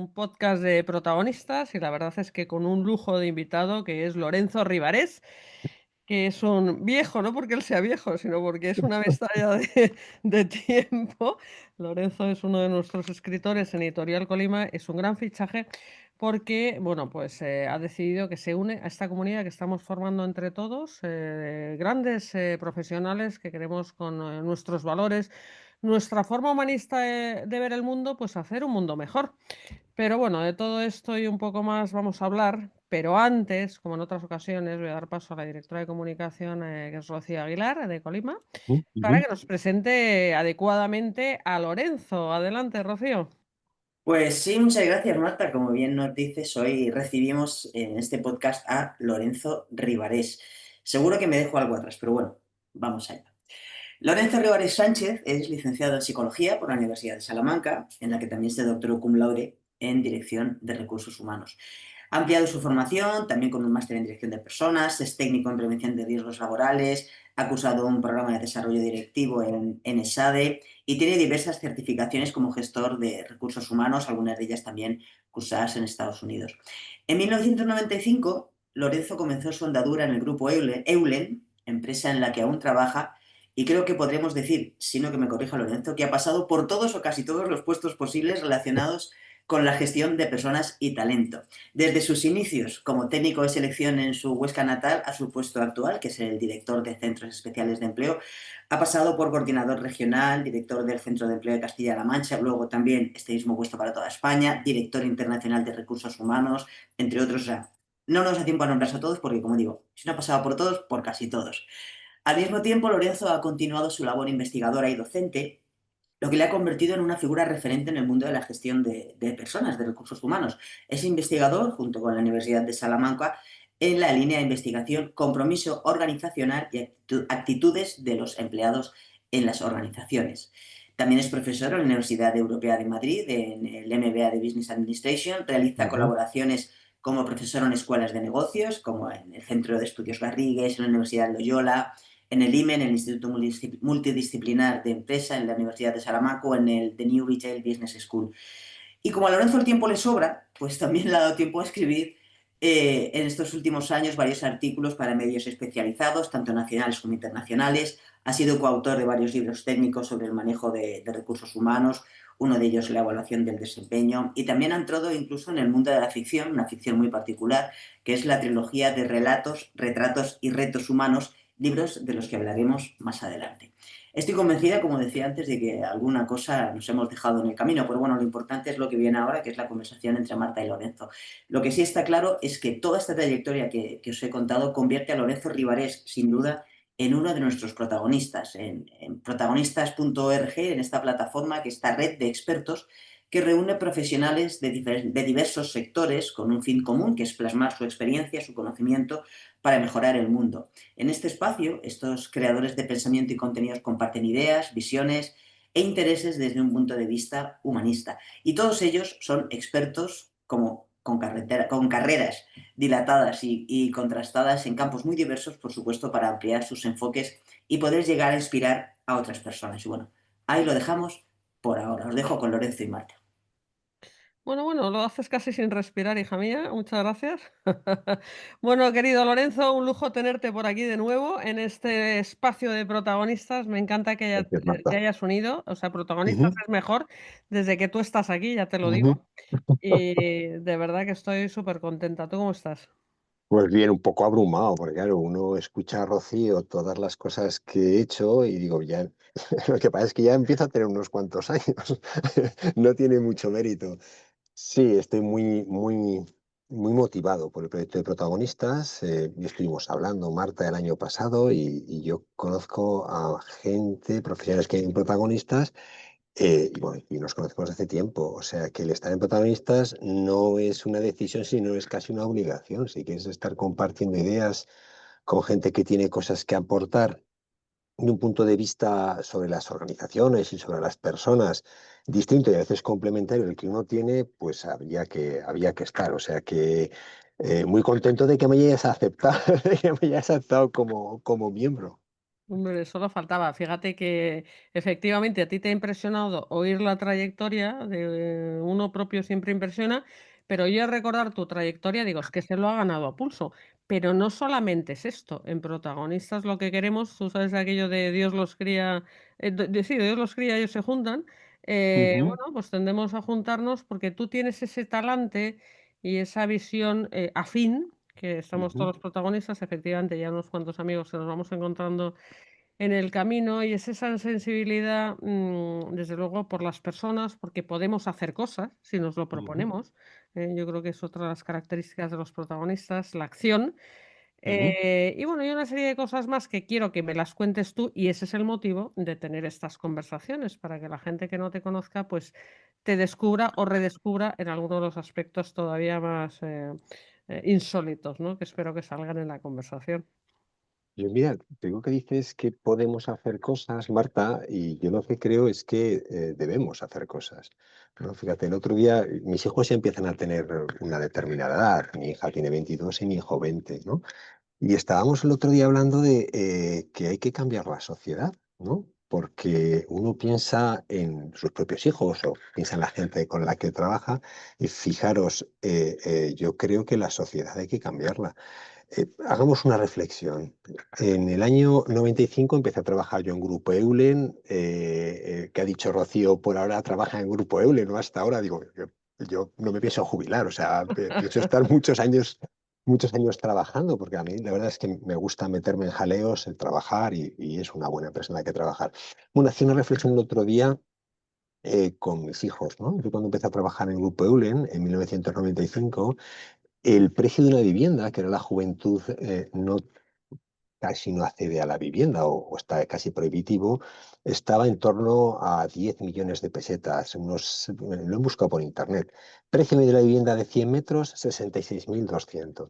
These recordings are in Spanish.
un podcast de protagonistas y la verdad es que con un lujo de invitado que es Lorenzo Rivarés, que es un viejo, no porque él sea viejo, sino porque es una amistad ya de tiempo. Lorenzo es uno de nuestros escritores en Editorial Colima, es un gran fichaje porque, bueno, pues ha decidido que se une a esta comunidad que estamos formando entre todos, grandes profesionales que queremos con nuestros valores, nuestra forma humanista de ver el mundo, pues hacer un mundo mejor. Pero bueno, de todo esto y un poco más vamos a hablar, pero antes, como en otras ocasiones, voy a dar paso a la directora de comunicación, que es Rocío Aguilar, de Colima, para Ujú. que nos presente adecuadamente a Lorenzo. Adelante, Rocío. Pues sí, muchas gracias, Marta. Como bien nos dices, hoy recibimos en este podcast a Lorenzo Rivarés. Seguro que me dejo algo atrás, pero bueno, vamos allá. Lorenzo Rivarés Sánchez es licenciado en Psicología por la Universidad de Salamanca, en la que también se doctoró cum laude en Dirección de Recursos Humanos. Ha ampliado su formación, también con un máster en Dirección de Personas, es técnico en Prevención de Riesgos Laborales, ha cursado un programa de desarrollo directivo en ESADE y tiene diversas certificaciones como gestor de recursos humanos, algunas de ellas también cursadas en Estados Unidos. En 1995, Lorenzo comenzó su andadura en el grupo Eulen, empresa en la que aún trabaja, y creo que podremos decir, sino que me corrija Lorenzo, que ha pasado por todos o casi todos los puestos posibles relacionados con la gestión de personas y talento. Desde sus inicios como técnico de selección en su Huesca natal a su puesto actual, que es el director de Centros Especiales de Empleo, ha pasado por coordinador regional, director del Centro de Empleo de Castilla-La Mancha, luego también este mismo puesto para toda España, director internacional de recursos humanos, entre otros. O sea, no nos da tiempo a nombrarse a todos porque, como digo, si no ha pasado por todos, por casi todos. Al mismo tiempo, Lorenzo ha continuado su labor investigadora y docente, lo que le ha convertido en una figura referente en el mundo de la gestión de personas, de recursos humanos. Es investigador, junto con la Universidad de Salamanca, en la línea de investigación Compromiso Organizacional y Actitudes de los Empleados en las Organizaciones. También es profesor en la Universidad Europea de Madrid, en el MBA de Business Administration, realiza Ujú. colaboraciones como profesor en escuelas de negocios, como en el Centro de Estudios Garrigues, en la Universidad de Loyola, en el IME, en el Instituto Multidisciplinar de Empresa, en la Universidad de Salamanca, o en el The New Retail Business School. Y como a Lorenzo el tiempo le sobra, pues también le ha dado tiempo a escribir en estos últimos años varios artículos para medios especializados, tanto nacionales como internacionales. Ha sido coautor de varios libros técnicos sobre el manejo de recursos humanos, uno de ellos la evaluación del desempeño, y también ha entrado incluso en el mundo de la ficción, una ficción muy particular, que es la trilogía de relatos, retratos y retos humanos, libros de los que hablaremos más adelante. Estoy convencida, como decía antes, de que alguna cosa nos hemos dejado en el camino, pero bueno, lo importante es lo que viene ahora, que es la conversación entre Marta y Lorenzo. Lo que sí está claro es que toda esta trayectoria que os he contado convierte a Lorenzo Rivarés, sin duda, en uno de nuestros protagonistas, en protagonistas.org, en esta plataforma, que esta red de expertos que reúne profesionales de diversos sectores con un fin común, que es plasmar su experiencia, su conocimiento para mejorar el mundo. En este espacio, estos creadores de pensamiento y contenidos comparten ideas, visiones e intereses desde un punto de vista humanista. Y todos ellos son expertos con carreras dilatadas y contrastadas en campos muy diversos, por supuesto, para ampliar sus enfoques y poder llegar a inspirar a otras personas. Y bueno, ahí lo dejamos por ahora. Os dejo con Lorenzo y Marta. Bueno, bueno, lo haces casi sin respirar, hija mía. Muchas gracias. Bueno, querido Lorenzo, un lujo tenerte por aquí de nuevo en este espacio de protagonistas. Me encanta Gracias, te Marta. hayas unido. O sea, protagonistas Ujú, es mejor desde que tú estás aquí, ya te lo ujú. digo. Y de verdad que estoy súper contenta. ¿Tú cómo estás? Pues bien, un poco abrumado, porque claro, uno escucha a Rocío todas las cosas que he hecho y digo, ya, lo que pasa es que ya empiezo a tener unos cuantos años, no tiene mucho mérito. Sí, estoy muy motivado por el proyecto de protagonistas. Y estuvimos hablando, Marta, el año pasado y yo conozco a gente, profesionales que hay protagonistas. Y bueno, y nos conocemos hace tiempo, o sea que el estar en protagonistas no es una decisión, sino es casi una obligación. Si quieres estar compartiendo ideas con gente que tiene cosas que aportar de un punto de vista sobre las organizaciones y sobre las personas distinto y a veces complementario del que uno tiene, pues había que estar. O sea que muy contento de que me hayas aceptado, de que me hayas aceptado como miembro. Hombre, solo faltaba. Fíjate que efectivamente a ti te ha impresionado oír la trayectoria de uno propio siempre impresiona, pero yo al recordar tu trayectoria digo, es que se lo ha ganado a pulso. Pero no solamente es esto, en protagonistas lo que queremos, tú sabes aquello de Dios los cría, sí, Dios los cría, ellos se juntan. Ujú, Bueno, pues tendemos a juntarnos porque tú tienes ese talante y esa visión afín, que estamos todos ujú, los protagonistas, efectivamente, ya unos cuantos amigos que nos vamos encontrando en el camino y es esa sensibilidad, desde luego, por las personas, porque podemos hacer cosas si nos lo ujú, proponemos. Yo creo que es otra de las características de los protagonistas, la acción. ujú. Y bueno, y una serie de cosas más que quiero que me las cuentes tú y ese es el motivo de tener estas conversaciones, para que la gente que no te conozca, pues te descubra o redescubra en alguno de los aspectos todavía más insólitos, ¿no? Que espero que salgan en la conversación. Yo, mira, tengo que dices que podemos hacer cosas, Marta, y yo lo que creo es que debemos hacer cosas, ¿no? Fíjate, el otro día mis hijos ya empiezan a tener una determinada edad. Mi hija tiene 22 y mi hijo 20, ¿no? Y estábamos el otro día hablando de que hay que cambiar la sociedad, ¿no? Porque uno piensa en sus propios hijos o piensa en la gente con la que trabaja y fijaros, yo creo que la sociedad hay que cambiarla. Hagamos una reflexión. En el año 95 empecé a trabajar yo en Grupo Eulen, que ha dicho Rocío, por ahora trabaja en Grupo Eulen, ¿no? Hasta ahora digo, yo no me pienso jubilar, o sea, pienso estar muchos años trabajando, porque a mí la verdad es que me gusta meterme en jaleos, el trabajar y es una buena persona que trabajar. Bueno, hacía una reflexión el otro día con mis hijos, ¿no? Yo cuando empecé a trabajar en Grupo Eulen en 1995, el precio de una vivienda, que era la juventud, no casi no accede a la vivienda o está casi prohibitivo, estaba en torno a 10 millones de pesetas. Lo he buscado por internet. Precio medio de la vivienda de 100 metros, 66.200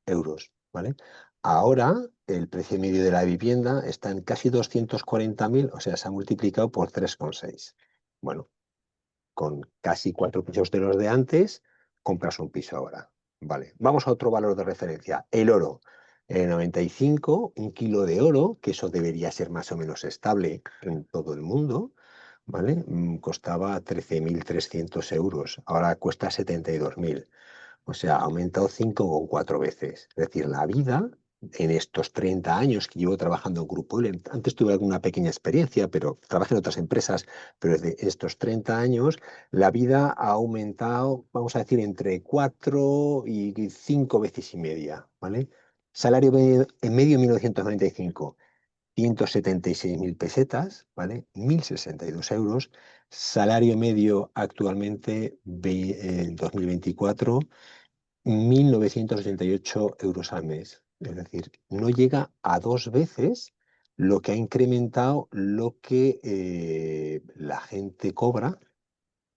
euros. ¿Vale? Ahora el precio medio de la vivienda está en casi 240.000, o sea, se ha multiplicado por 3,6. Bueno, con casi 4 pisos de los de antes, compras un piso ahora. Vale, vamos a otro valor de referencia, el oro. En 95, un kilo de oro, que eso debería ser más o menos estable en todo el mundo, ¿vale? Costaba 13.300 euros, ahora cuesta 72.000. O sea, ha aumentado 5,4 veces. Es decir, la vida en estos 30 años que llevo trabajando en Grupo Eulen, antes tuve alguna pequeña experiencia, pero trabajé en otras empresas, pero desde estos 30 años la vida ha aumentado, vamos a decir, entre 4 y 5 veces y media, ¿vale? Salario en medio en 1995, 176.000 pesetas, ¿vale? 1.062 euros. Salario medio actualmente en 2024, 1.988 euros al mes. Es decir, no llega a 2 veces lo que ha incrementado lo que la gente cobra,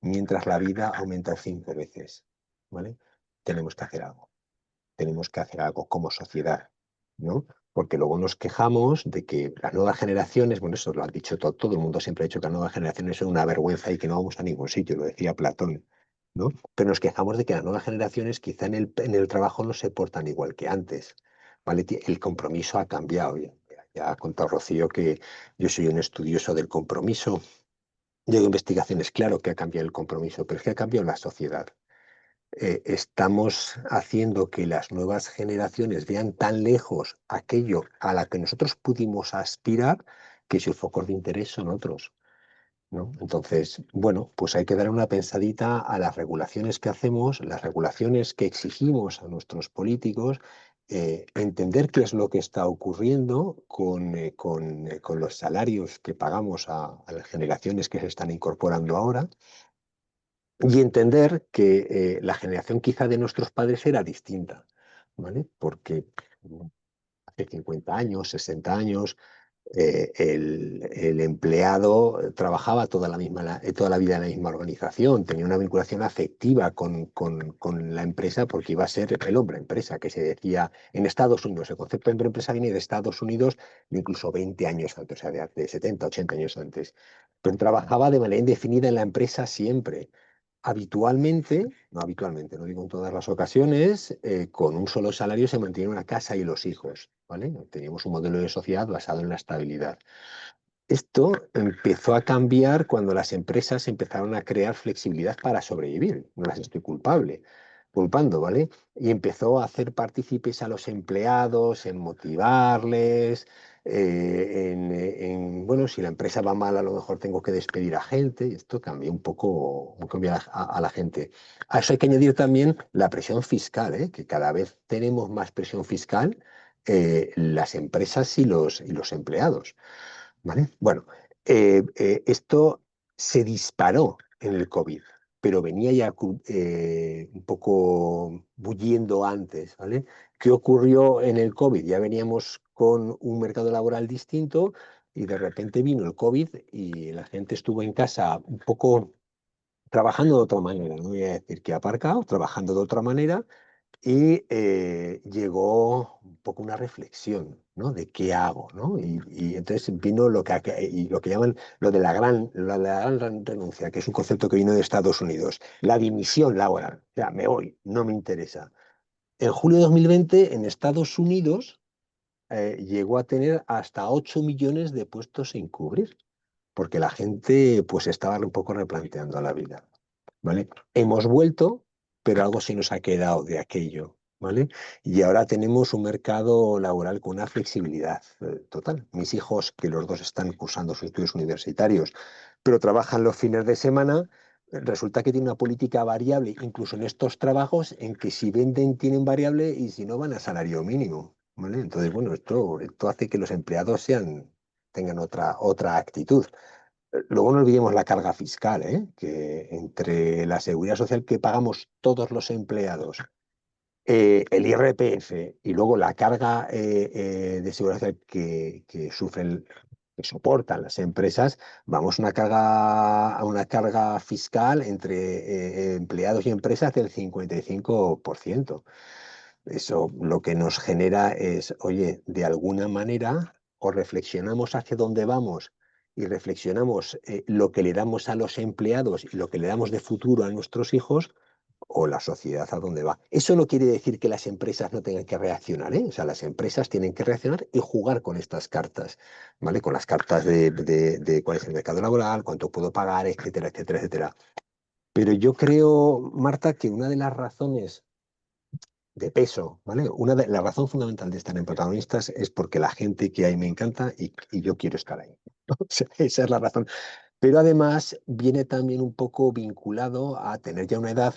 mientras la vida ha aumentado 5 veces. ¿Vale? Tenemos que hacer algo. Tenemos que hacer algo como sociedad, ¿no? Porque luego nos quejamos de que las nuevas generaciones, bueno, eso lo han dicho todo el mundo siempre ha dicho que las nuevas generaciones son una vergüenza y que no vamos a ningún sitio, lo decía Platón, ¿no? Pero nos quejamos de que las nuevas generaciones quizá en el trabajo no se portan igual que antes, ¿vale? El compromiso ha cambiado. Ya ha contado Rocío que yo soy un estudioso del compromiso. Yo hago investigaciones, claro que ha cambiado el compromiso, pero es que ha cambiado la sociedad. Estamos haciendo que las nuevas generaciones vean tan lejos aquello a la que nosotros pudimos aspirar, que sus focos de interés son otros, ¿no? Entonces, bueno, pues hay que dar una pensadita a las regulaciones que hacemos, las regulaciones que exigimos a nuestros políticos, entender qué es lo que está ocurriendo con los salarios que pagamos a las generaciones que se están incorporando ahora y entender que la generación quizá de nuestros padres era distinta, ¿vale? Porque hace 50 años, 60 años, el empleado trabajaba toda la vida en la misma organización, tenía una vinculación afectiva con la empresa porque iba a ser el hombre empresa, que se decía en Estados Unidos. El concepto de hombre empresa viene de Estados Unidos incluso 20 años antes, o sea, de 70, 80 años antes. Pero trabajaba de manera indefinida en la empresa siempre. habitualmente, no habitualmente, no digo en todas las ocasiones, con un solo salario se mantiene una casa y los hijos, ¿vale? Teníamos un modelo de sociedad basado en la estabilidad. Esto empezó a cambiar cuando las empresas empezaron a crear flexibilidad para sobrevivir. No las estoy culpando, ¿vale? Y empezó a hacer partícipes a los empleados, en motivarles, bueno, si la empresa va mal, a lo mejor tengo que despedir a gente. Y esto cambió un poco, cambió a la gente. A eso hay que añadir también la presión fiscal, ¿eh? Que cada vez tenemos más presión fiscal, las empresas y los empleados. ¿Vale? Bueno, esto se disparó en el COVID, pero venía ya un poco bulliendo antes, ¿vale? ¿Qué ocurrió en el COVID? Ya veníamos con un mercado laboral distinto y de repente vino el COVID y la gente estuvo en casa un poco trabajando de otra manera, no voy a decir que aparcado, trabajando de otra manera y llegó un poco una reflexión, ¿no? De qué hago, ¿no? Y entonces vino lo que llaman lo de la gran renuncia, que es un concepto que vino de Estados Unidos, la dimisión laboral. O sea, me voy, no me interesa. En julio de 2020, en Estados Unidos, llegó a tener hasta 8 millones de puestos sin cubrir, porque la gente pues estaba un poco replanteando la vida. ¿Vale? Hemos vuelto, pero algo se nos ha quedado de aquello, ¿vale? Y ahora tenemos un mercado laboral con una flexibilidad total. Mis hijos, que los dos están cursando sus estudios universitarios, pero trabajan los fines de semana, resulta que tiene una política variable, incluso en estos trabajos, en que si venden tienen variable y si no van a salario mínimo, ¿vale? Entonces, bueno, esto hace que los empleados tengan otra actitud. Luego no olvidemos la carga fiscal, ¿eh? Que entre la seguridad social que pagamos todos los empleados, el IRPF y luego la carga de seguridad social que soportan las empresas, vamos a una carga fiscal entre empleados y empresas del 55%. Eso lo que nos genera es, oye, de alguna manera o reflexionamos hacia dónde vamos y reflexionamos lo que le damos a los empleados y lo que le damos de futuro a nuestros hijos o la sociedad a dónde va. Eso no quiere decir que las empresas no tengan que reaccionar, ¿eh? O sea, las empresas tienen que reaccionar y jugar con estas cartas, ¿vale? Con las cartas de cuál es el mercado laboral, cuánto puedo pagar, etcétera, etcétera, etcétera. Pero yo creo, Marta, que una de las razones de peso, ¿vale? La razón fundamental de estar en protagonistas es porque la gente que hay me encanta y yo quiero estar ahí. O sea, esa es la razón. Pero además viene también un poco vinculado a tener ya una edad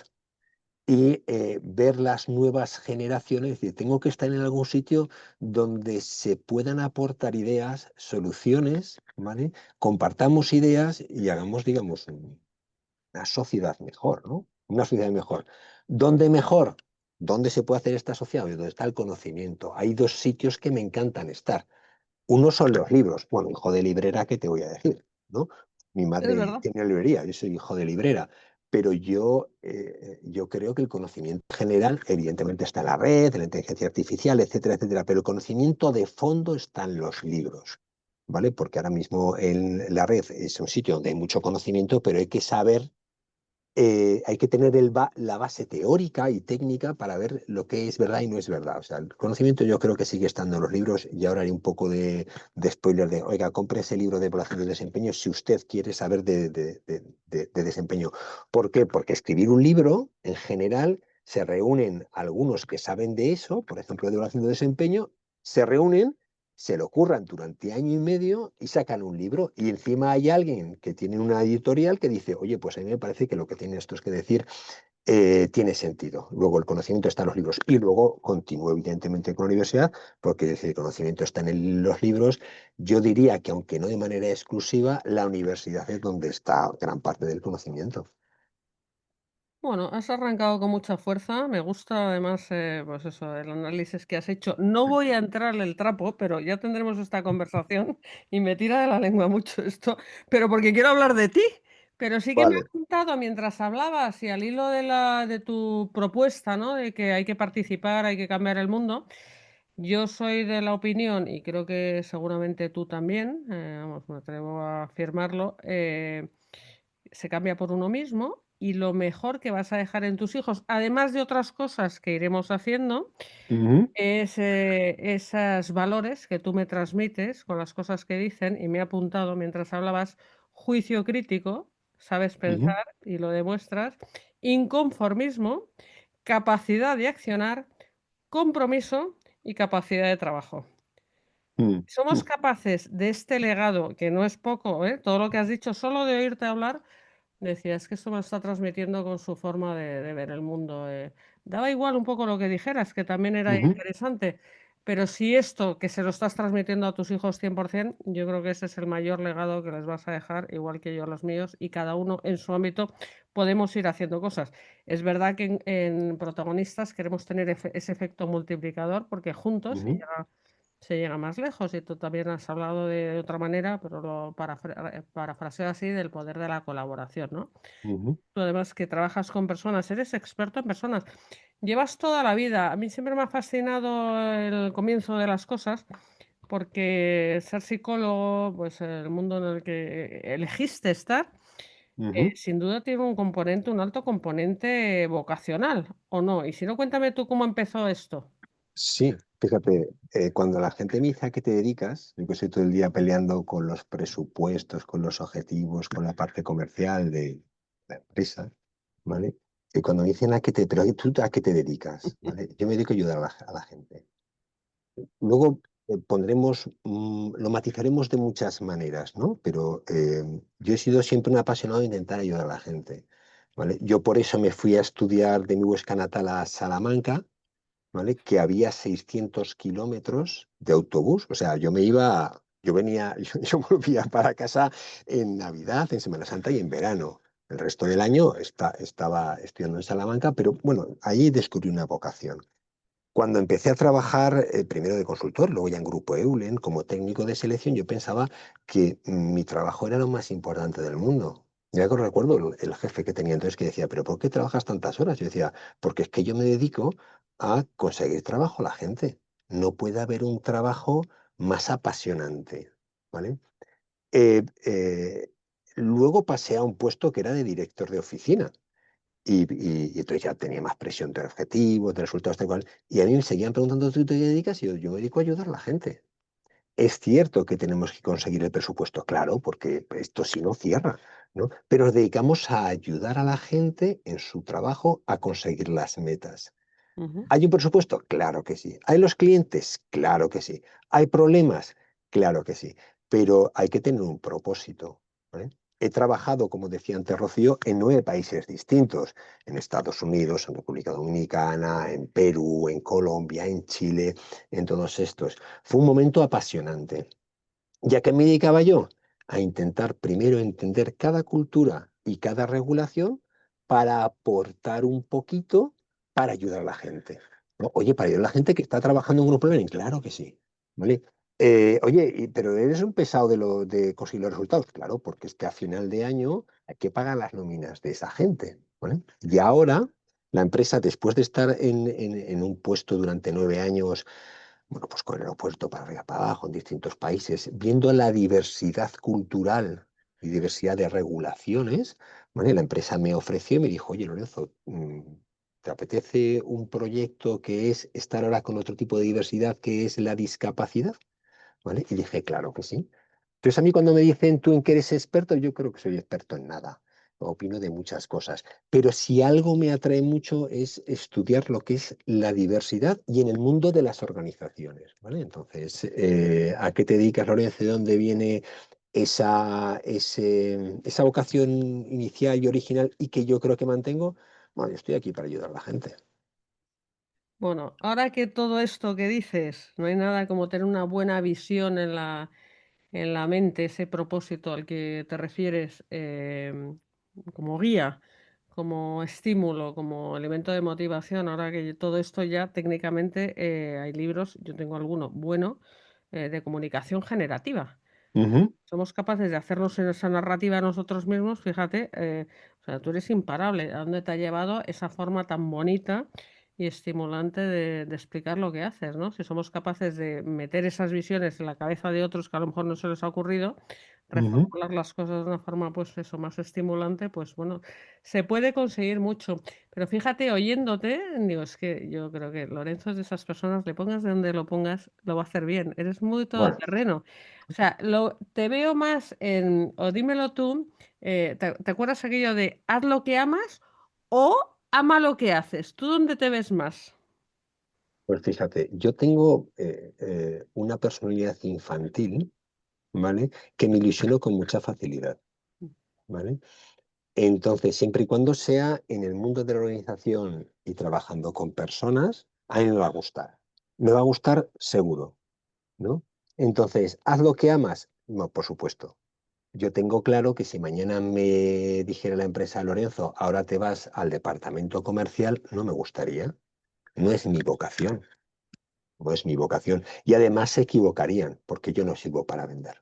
y ver las nuevas generaciones, es decir, tengo que estar en algún sitio donde se puedan aportar ideas, soluciones, ¿vale? Compartamos ideas y hagamos, digamos, una sociedad mejor, ¿no? Una sociedad mejor. ¿Dónde mejor? ¿Dónde se puede hacer esta sociedad? Donde está el conocimiento. Hay dos sitios que me encantan estar. Uno son los libros. Bueno, hijo de librera, ¿qué te voy a decir? ¿No? Mi Es madre verdad. tiene una librería, yo soy hijo de librera. Pero yo creo que el conocimiento general, evidentemente, está en la red, en la inteligencia artificial, etcétera, etcétera. Pero el conocimiento de fondo está en los libros. ¿Vale? Porque ahora mismo en la red es un sitio donde hay mucho conocimiento, pero hay que saber hay que tener la base teórica y técnica para ver lo que es verdad y no es verdad. O sea, el conocimiento yo creo que sigue estando en los libros y ahora haré un poco de spoiler de, oiga, compre ese libro de evaluación de desempeño si usted quiere saber de desempeño. ¿Por qué? Porque escribir un libro, en general, se reúnen algunos que saben de eso, por ejemplo, de evaluación de desempeño, se reúnen se lo curran durante año y medio y sacan un libro. Y encima hay alguien que tiene una editorial que dice, oye, pues a mí me parece que lo que tiene esto es que decir tiene sentido. Luego el conocimiento está en los libros y luego continúo evidentemente con la universidad, porque si el conocimiento está en los libros, yo diría que aunque no de manera exclusiva, la universidad es donde está gran parte del conocimiento. Bueno, has arrancado con mucha fuerza. Me gusta además, pues eso, el análisis que has hecho. No voy a entrarle el trapo, pero ya tendremos esta conversación y me tira de la lengua mucho esto, pero porque quiero hablar de ti. Pero sí que me ha Vale, apuntado mientras hablabas y al hilo de tu propuesta, ¿no? De que hay que participar, hay que cambiar el mundo. Yo soy de la opinión, y creo que seguramente tú también, vamos, me atrevo a afirmarlo, se cambia por uno mismo y lo mejor que vas a dejar en tus hijos, además de otras cosas que iremos haciendo, Ujú, es, esos valores que tú me transmites con las cosas que dicen, y me he apuntado mientras hablabas: juicio crítico, sabes ujú, pensar y lo demuestras, inconformismo, capacidad de accionar, compromiso y capacidad de trabajo. mm, Somos mm, capaces de este legado, que no es poco, todo lo que has dicho, solo de oírte hablar, decía: "Es que esto me lo está transmitiendo con su forma de ver el mundo". Daba igual un poco lo que dijeras, que también era ujú, interesante, pero si esto, que se lo estás transmitiendo a tus hijos 100%, yo creo que ese es el mayor legado que les vas a dejar, igual que yo a los míos, y cada uno en su ámbito podemos ir haciendo cosas. Es verdad que en protagonistas queremos tener ese efecto multiplicador, porque juntos ujú, se llega más lejos, y tú también has hablado de otra manera, pero lo parafraseo así, del poder de la colaboración, ¿no? ujú, Tú además que trabajas con personas, eres experto en personas, llevas toda la vida. A mí siempre me ha fascinado el comienzo de las cosas, porque ser psicólogo, pues el mundo en el que elegiste estar, ujú. sin duda tiene un componente, un alto componente vocacional, ¿o no? Y si no, cuéntame tú cómo empezó esto. Sí, fíjate, cuando la gente me dice a qué te dedicas, yo que estoy todo el día peleando con los presupuestos, con los objetivos, con la parte comercial de la empresa, ¿vale? Y cuando me dicen pero tú a qué te dedicas, ¿vale? Yo me dedico a ayudar a la gente. Luego lo matizaremos de muchas maneras, ¿no? Pero yo he sido siempre un apasionado de intentar ayudar a la gente, ¿vale? Yo por eso me fui a estudiar de mi Huesca natal a Salamanca, ¿vale? Que había 600 kilómetros de autobús, o sea, yo venía, yo volvía para casa en Navidad, en Semana Santa y en verano. El resto del año estaba estudiando en Salamanca, pero bueno, ahí descubrí una vocación. Cuando empecé a trabajar, primero de consultor, luego ya en Grupo Eulen, como técnico de selección, yo pensaba que mi trabajo era lo más importante del mundo. Ya que recuerdo el jefe que tenía entonces que decía, pero ¿por qué trabajas tantas horas? Yo decía, porque es que yo me dedico a conseguir trabajo a la gente. No puede haber un trabajo más apasionante, ¿vale? Eh, eh, Luego pasé a un puesto que era de director de oficina. Y entonces ya tenía más presión de objetivos, de resultados, tal cual. Y a mí me seguían preguntando, ¿tú te dedicas? Y yo me dedico a ayudar a la gente. Es cierto que tenemos que conseguir el presupuesto, claro, porque esto si no cierra, ¿no? Pero nos dedicamos a ayudar a la gente en su trabajo a conseguir las metas. Ujú, ¿Hay un presupuesto? Claro que sí. ¿Hay los clientes? Claro que sí. ¿Hay problemas? Claro que sí. Pero hay que tener un propósito, ¿vale? He trabajado, como decía antes Rocío, en 9 países distintos, en Estados Unidos, en República Dominicana, en Perú, en Colombia, en Chile, en todos estos. Fue un momento apasionante. ¿Ya que me dedicaba yo? A intentar primero entender cada cultura y cada regulación para aportar un poquito para ayudar a la gente, ¿no? Oye, para ayudar a la gente que está trabajando en un grupo online, claro que sí, ¿vale? Oye, pero eres un pesado de conseguir los resultados, claro, porque es que a final de año hay que pagar las nóminas de esa gente, ¿vale? Y ahora la empresa, después de estar en un puesto durante 9 años, bueno, pues con el aeropuerto para arriba, para abajo, en distintos países, viendo la diversidad cultural y diversidad de regulaciones, ¿vale? La empresa me ofreció y me dijo, oye, Lorenzo, ¿te apetece un proyecto que es estar ahora con otro tipo de diversidad que es la discapacidad? ¿Vale? Y dije, claro que sí. Entonces a mí cuando me dicen tú en qué eres experto, yo creo que soy experto en nada. Opino de muchas cosas. Pero si algo me atrae mucho es estudiar lo que es la diversidad y en el mundo de las organizaciones, ¿vale? Entonces, ¿a qué te dedicas, Lorenzo? ¿De dónde viene esa vocación inicial y original y que yo creo que mantengo? Bueno, yo estoy aquí para ayudar a la gente. bueno, ahora que todo esto que dices, no hay nada como tener una buena visión en la mente, ese propósito al que te refieres, como guía, como estímulo, como elemento de motivación. Ahora que todo esto ya técnicamente, hay libros, yo tengo alguno bueno, de comunicación generativa. Ujú, Somos capaces de hacernos esa narrativa nosotros mismos, fíjate, o sea, tú eres imparable. ¿A dónde te ha llevado esa forma tan bonita y estimulante de explicar lo que haces, ¿no? Si somos capaces de meter esas visiones en la cabeza de otros que a lo mejor no se les ha ocurrido, Ujú. reformular las cosas de una forma, pues eso, más estimulante, pues bueno, se puede conseguir mucho. Pero fíjate, oyéndote, digo, es que yo creo que Lorenzo es de esas personas, le pongas de donde lo pongas, lo va a hacer bien. Eres muy Bueno, todoterreno. O sea, te veo más en, o dímelo tú, ¿te acuerdas aquello de haz lo que amas o ama lo que haces? ¿Tú dónde te ves más? pues fíjate, yo tengo una personalidad infantil, ¿vale? Que me ilusiono con mucha facilidad, ¿vale? Entonces, siempre y cuando sea en el mundo de la organización y trabajando con personas, a mí me va a gustar. Me va a gustar seguro, ¿no? Entonces, haz lo que amas. No, por supuesto. Yo tengo claro que si mañana me dijera la empresa, Lorenzo, ahora te vas al departamento comercial, no me gustaría. No es mi vocación, no es mi vocación. Y además se equivocarían, porque yo no sirvo para vender,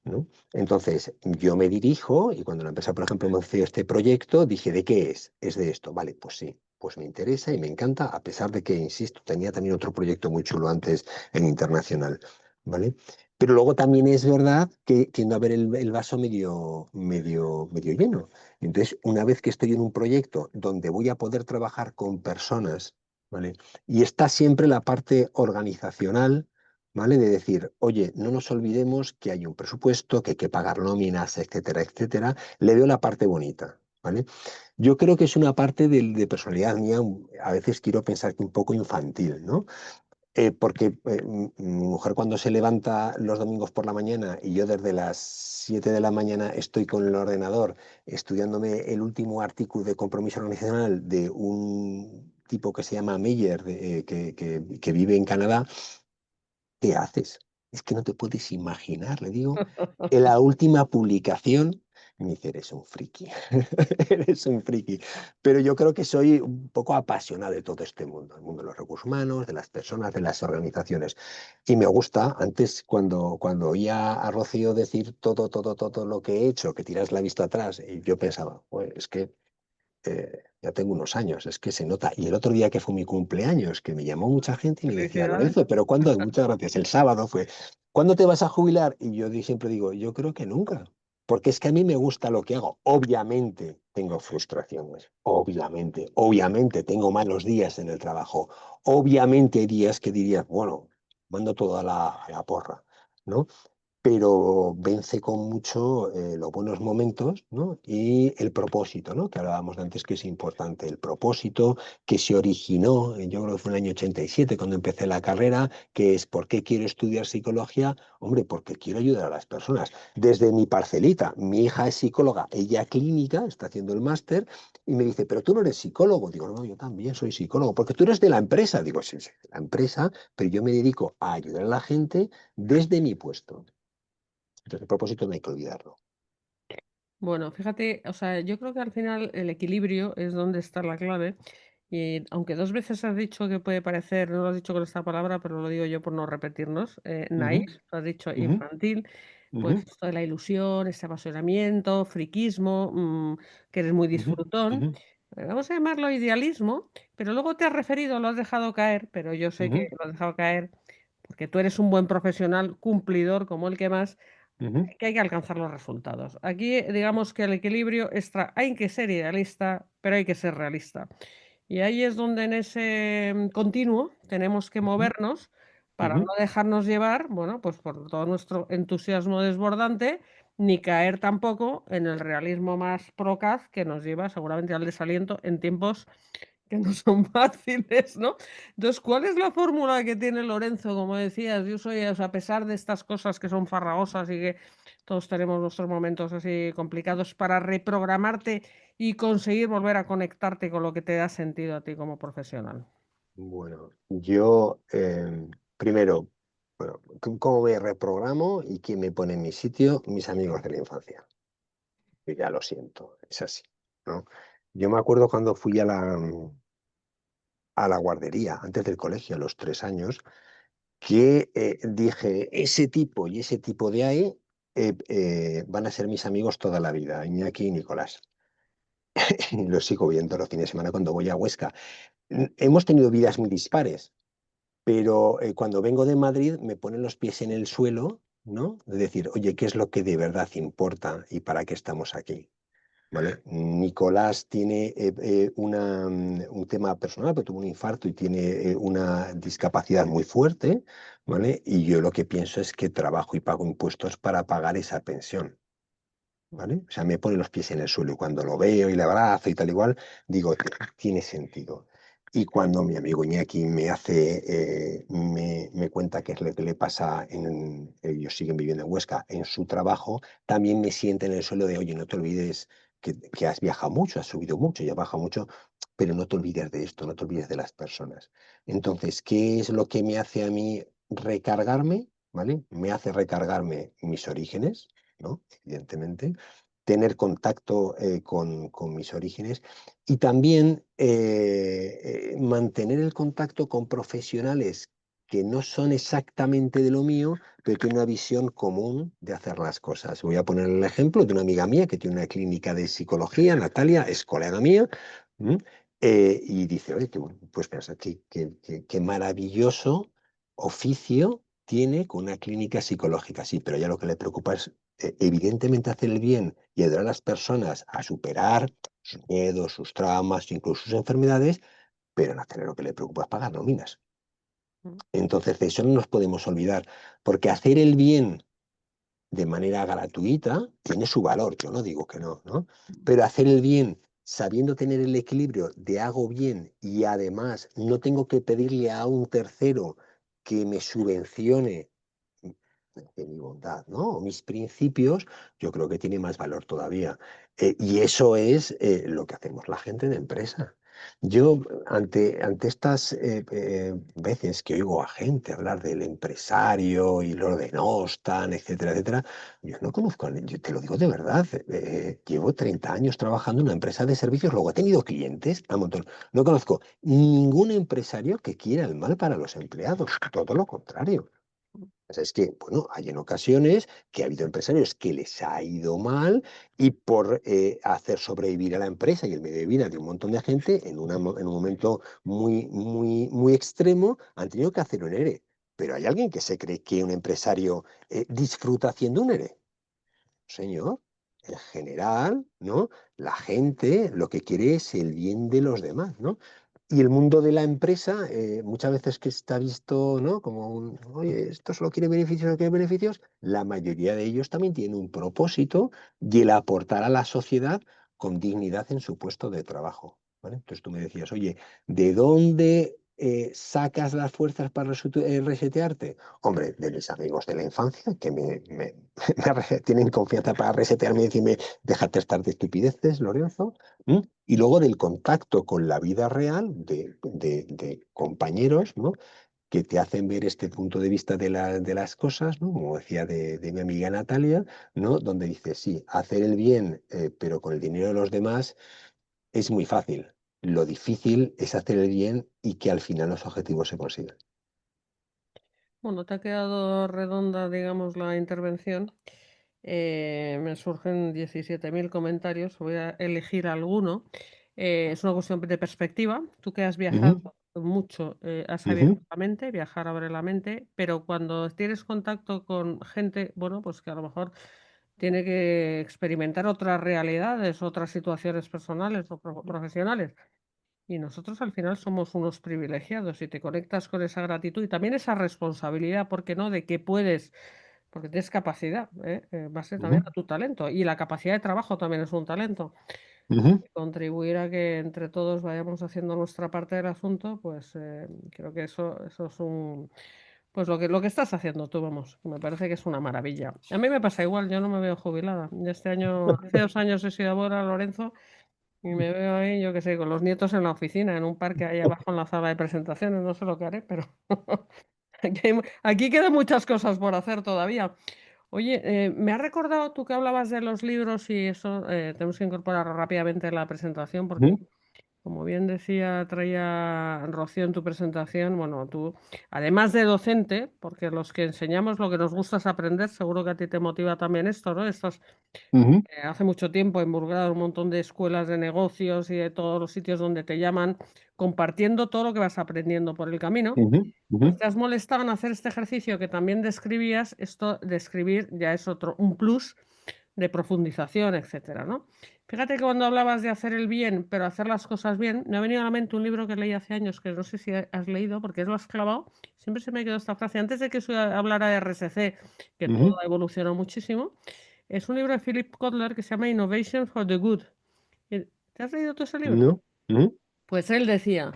¿no? Entonces, yo me dirijo y cuando la empresa, por ejemplo, me ofreció este proyecto, dije, ¿de qué es? Es de esto. Vale, pues sí, pues me interesa y me encanta, a pesar de que, insisto, tenía también otro proyecto muy chulo antes en internacional, ¿vale? Pero luego también es verdad que tiendo a ver el vaso medio lleno. Entonces, una vez que estoy en un proyecto donde voy a poder trabajar con personas, ¿vale? Y está siempre la parte organizacional, ¿vale? De decir, oye, no nos olvidemos que hay un presupuesto, que hay que pagar nóminas, etcétera, etcétera. Le veo la parte bonita, ¿vale? Yo creo que es una parte de personalidad mía, a veces quiero pensar que un poco infantil, ¿no? Porque mi mujer cuando se levanta los domingos por la mañana y yo desde las 7 de la mañana estoy con el ordenador estudiándome el último artículo de compromiso organizacional de un tipo que se llama Meyer, que vive en Canadá. ¿Qué haces? Es que no te puedes imaginar, le digo. En la última publicación, y me dice, eres un friki, eres un friki. Pero yo creo que soy un poco apasionado de todo este mundo, el mundo de los recursos humanos, de las personas, de las organizaciones. Y me gusta, antes cuando oía a Rocío decir todo lo que he hecho, que tiras la vista atrás, y yo pensaba, pues es que ya tengo unos años, es que se nota. Y el otro día que fue mi cumpleaños, que me llamó mucha gente y me decía, Felicidades. Lorenzo, pero ¿cuándo? Muchas gracias. El sábado fue, ¿cuándo te vas a jubilar? Y yo siempre digo, yo creo que nunca, porque es que a mí me gusta lo que hago. Obviamente tengo frustraciones, obviamente tengo malos días en el trabajo, obviamente hay días que dirías, bueno, mando todo a la porra, ¿no? Pero vence con mucho los buenos momentos, ¿no? Y el propósito, ¿no? Que hablábamos de antes que es importante. El propósito que se originó, yo creo que fue en el año 87 cuando empecé la carrera, que es ¿por qué quiero estudiar psicología? Hombre, porque quiero ayudar a las personas. Desde mi parcelita, mi hija es psicóloga, ella clínica, está haciendo el máster, y me dice, pero tú no eres psicólogo. Digo, no, yo también soy psicólogo, porque tú eres de la empresa. Digo, sí, sí, de la empresa, pero yo me dedico a ayudar a la gente desde mi puesto. Entonces, el propósito no hay que olvidarlo. Bueno, fíjate, o sea, yo creo que al final el equilibrio es donde está la clave. Y aunque dos veces has dicho que puede parecer, no lo has dicho con esta palabra, pero lo digo yo por no repetirnos, naif, Ujú, has dicho ujú, infantil, pues ujú, esto de la ilusión, ese apasionamiento, friquismo, que eres muy ujú, disfrutón. ujú, Vamos a llamarlo idealismo, pero luego te has referido, lo has dejado caer, pero yo sé que ujú, lo has dejado caer porque tú eres un buen profesional, cumplidor como el que más, ujú. que hay que alcanzar los resultados. Aquí, digamos que el equilibrio está, hay que ser idealista, pero hay que ser realista. Y ahí es donde en ese continuo tenemos que Ujú, movernos para no ujú. dejarnos llevar, bueno, pues por todo nuestro entusiasmo desbordante, ni caer tampoco en el realismo más procaz que nos lleva seguramente al desaliento en tiempos que no son fáciles, ¿no? Entonces, ¿cuál es la fórmula que tiene Lorenzo? Como decías, yo soy, o sea, a pesar de estas cosas que son farragosas y que todos tenemos nuestros momentos así complicados, para reprogramarte y conseguir volver a conectarte con lo que te da sentido a ti como profesional. Bueno, yo primero, bueno, ¿cómo me reprogramo y quién me pone en mi sitio? Mis amigos de la infancia. Que ya lo siento, es así, ¿no? Yo me acuerdo cuando fui a la guardería, antes del colegio, a los 3 años, que dije, ese tipo y ese tipo de ahí van a ser mis amigos toda la vida, Iñaki y Nicolás. Y los sigo viendo los fines de semana cuando voy a Huesca. Hemos tenido vidas muy dispares, pero cuando vengo de Madrid me ponen los pies en el suelo ¿no? De decir, oye, ¿qué es lo que de verdad importa y para qué estamos aquí? ¿Vale? Nicolás tiene un tema personal, pero tuvo un infarto y tiene una discapacidad muy fuerte, ¿vale? Y yo lo que pienso es que trabajo y pago impuestos para pagar esa pensión. ¿Vale? O sea, me pone los pies en el suelo y cuando lo veo y le abrazo y tal igual, digo, tiene sentido. Y cuando mi amigo Iñaki me cuenta qué es lo que le pasa ellos siguen viviendo en Huesca, en su trabajo, también me siente en el suelo de, oye, no te olvides que has viajado mucho, has subido mucho y has bajado mucho, pero no te olvides de esto, no te olvides de las personas. Entonces, ¿qué es lo que me hace a mí recargarme? ¿Vale? Me hace recargarme mis orígenes, ¿no? Evidentemente, tener contacto con mis orígenes y también mantener el contacto con profesionales que no son exactamente de lo mío, pero tienen una visión común de hacer las cosas. Voy a poner el ejemplo de una amiga mía que tiene una clínica de psicología, Natalia, es colega mía, ¿m? Y dice, oye, pues piensa, qué maravilloso oficio tiene con una clínica psicológica, sí, pero ya lo que le preocupa es evidentemente hacer el bien y ayudar a las personas a superar sus miedos, sus traumas, incluso sus enfermedades, pero en hacer lo que le preocupa es pagar nóminas. Mm. Entonces, de eso no nos podemos olvidar, porque hacer el bien de manera gratuita tiene su valor, yo no digo que no, ¿no? Pero hacer el bien sabiendo tener el equilibrio de hago bien y además no tengo que pedirle a un tercero que me subvencione de mi bondad, ¿no? O mis principios, yo creo que tiene más valor todavía. Y eso es lo que hacemos la gente de empresa. Yo, ante estas veces que oigo a gente hablar del empresario y lo denostan, etcétera, etcétera, yo no conozco a yo te lo digo de verdad, llevo 30 años trabajando en una empresa de servicios, luego he tenido clientes a montón. No conozco ningún empresario que quiera el mal para los empleados, todo lo contrario. Sea, es que, bueno, hay en ocasiones que ha habido empresarios que les ha ido mal y por hacer sobrevivir a la empresa y el medio de vida de un montón de gente en un momento muy extremo han tenido que hacer un ERE. Pero hay alguien que se cree que un empresario disfruta haciendo un ERE. Señor, en general, ¿no? La gente lo que quiere es el bien de los demás, ¿no? Y el mundo de la empresa, muchas veces que está visto, ¿no? Como oye, esto solo quiere beneficios, no quiere beneficios, la mayoría de ellos también tienen un propósito y el aportar a la sociedad con dignidad en su puesto de trabajo, ¿vale? Entonces tú me decías, oye, ¿de dónde sacas las fuerzas para resetearte? Hombre, de mis amigos de la infancia, que tienen confianza para resetearme y decirme, déjate estar de estupideces, Lorenzo. ¿M? Y luego del contacto con la vida real de compañeros, ¿no? Que te hacen ver este punto de vista de las cosas, ¿no? Como decía de mi amiga Natalia, ¿no? Donde dice, sí, hacer el bien, pero con el dinero de los demás es muy fácil. Lo difícil es hacer el bien y que al final los objetivos se consigan. Bueno, te ha quedado redonda, digamos, la intervención. Me surgen 17.000 comentarios, voy a elegir alguno. Es una cuestión de perspectiva. Tú que has Ujú, viajado mucho, has abierto ujú, la mente, viajar abre la mente, pero cuando tienes contacto con gente, bueno, pues que a lo mejor tiene que experimentar otras realidades, otras situaciones personales o profesionales. Y nosotros al final somos unos privilegiados y te conectas con esa gratitud y también esa responsabilidad, ¿por qué no?, de que puedes, porque tienes capacidad, en base también ujú, a tu talento. Y la capacidad de trabajo también es un talento. ujú. Contribuir a que entre todos vayamos haciendo nuestra parte del asunto, pues creo que eso es un, pues lo que estás haciendo tú, vamos, que me parece que es una maravilla. A mí me pasa igual, yo no me veo jubilada. Yo este año, hace 2 años he sido abuela, Lorenzo, y me veo ahí, yo qué sé, con los nietos en la oficina, en un parque ahí abajo en la sala de presentaciones, no sé lo que haré, pero aquí quedan muchas cosas por hacer todavía. Oye, me has recordado tú que hablabas de los libros y eso, tenemos que incorporarlo rápidamente en la presentación porque Ujú. como bien decía, traía Rocío en tu presentación, bueno, tú, además de docente, porque los que enseñamos lo que nos gusta es aprender, seguro que a ti te motiva también esto, ¿no? Estás Ujú, hace mucho tiempo involucrado en un montón de escuelas de negocios y de todos los sitios donde te llaman, compartiendo todo lo que vas aprendiendo por el camino. ujú, ujú, Pues te has molestado en hacer este ejercicio que también describías, esto de escribir ya es otro, un plus de profundización, etcétera, ¿no? Fíjate que cuando hablabas de hacer el bien, pero hacer las cosas bien, me ha venido a la mente un libro que leí hace años, que no sé si has leído, porque lo has clavado, siempre se me quedó esta frase, antes de que hablara de RSC, que todo ujú. ha evolucionado muchísimo, es un libro de Philip Kotler que se llama Innovation for the Good. ¿Te has leído tú ese libro? No, ujú, Pues él decía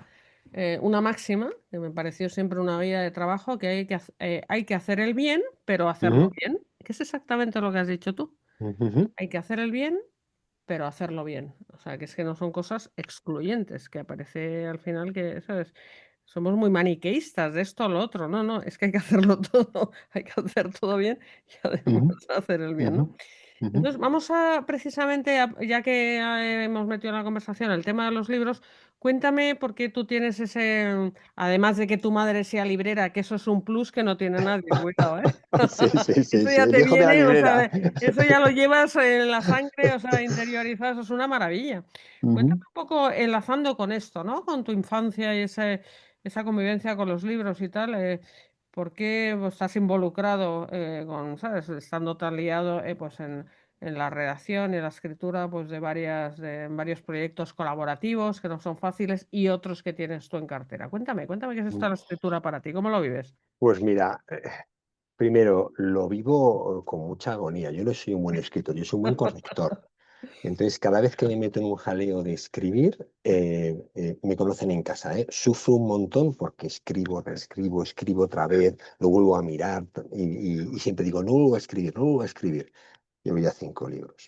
una máxima, que me pareció siempre una guía de trabajo, que hay que hacer el bien, pero hacerlo ujú, bien, que es exactamente lo que has dicho tú. ujú, Hay que hacer el bien, pero hacerlo bien. O sea, que es que no son cosas excluyentes, que aparece al final que, ¿sabes? Somos muy maniqueístas de esto o lo otro. No, no, es que hay que hacerlo todo, hay que hacer todo bien y además ujú, hacer el bien, ujú, ¿no? ujú. Entonces, vamos a precisamente, ya que hemos metido en la conversación el tema de los libros, cuéntame por qué tú tienes ese, además de que tu madre sea librera, que eso es un plus que no tiene nadie, cuidado, ¿eh? Sí, sí, sí, Eso sí, ya el te viejo de la viene, o librera. sea, eso ya lo llevas en la sangre, o sea, interiorizado, eso es una maravilla. Cuéntame Ujú. un poco enlazando con esto, ¿no? Con tu infancia y esa convivencia con los libros y tal. ¿Por qué pues, estás involucrado con, ¿sabes? Estando tan liado pues en la redacción y la escritura pues de varios proyectos colaborativos que no son fáciles y otros que tienes tú en cartera? Cuéntame qué es esto de la escritura para ti, ¿cómo lo vives? Pues mira, primero, lo vivo con mucha agonía. Yo no soy un buen escritor, yo soy un buen corrector. Entonces, cada vez que me meto en un jaleo de escribir, me conocen en casa, ¿eh? Sufro un montón porque escribo, reescribo, escribo otra vez, lo vuelvo a mirar y siempre digo, no vuelvo a escribir, no vuelvo a escribir. Llevo ya 5 libros.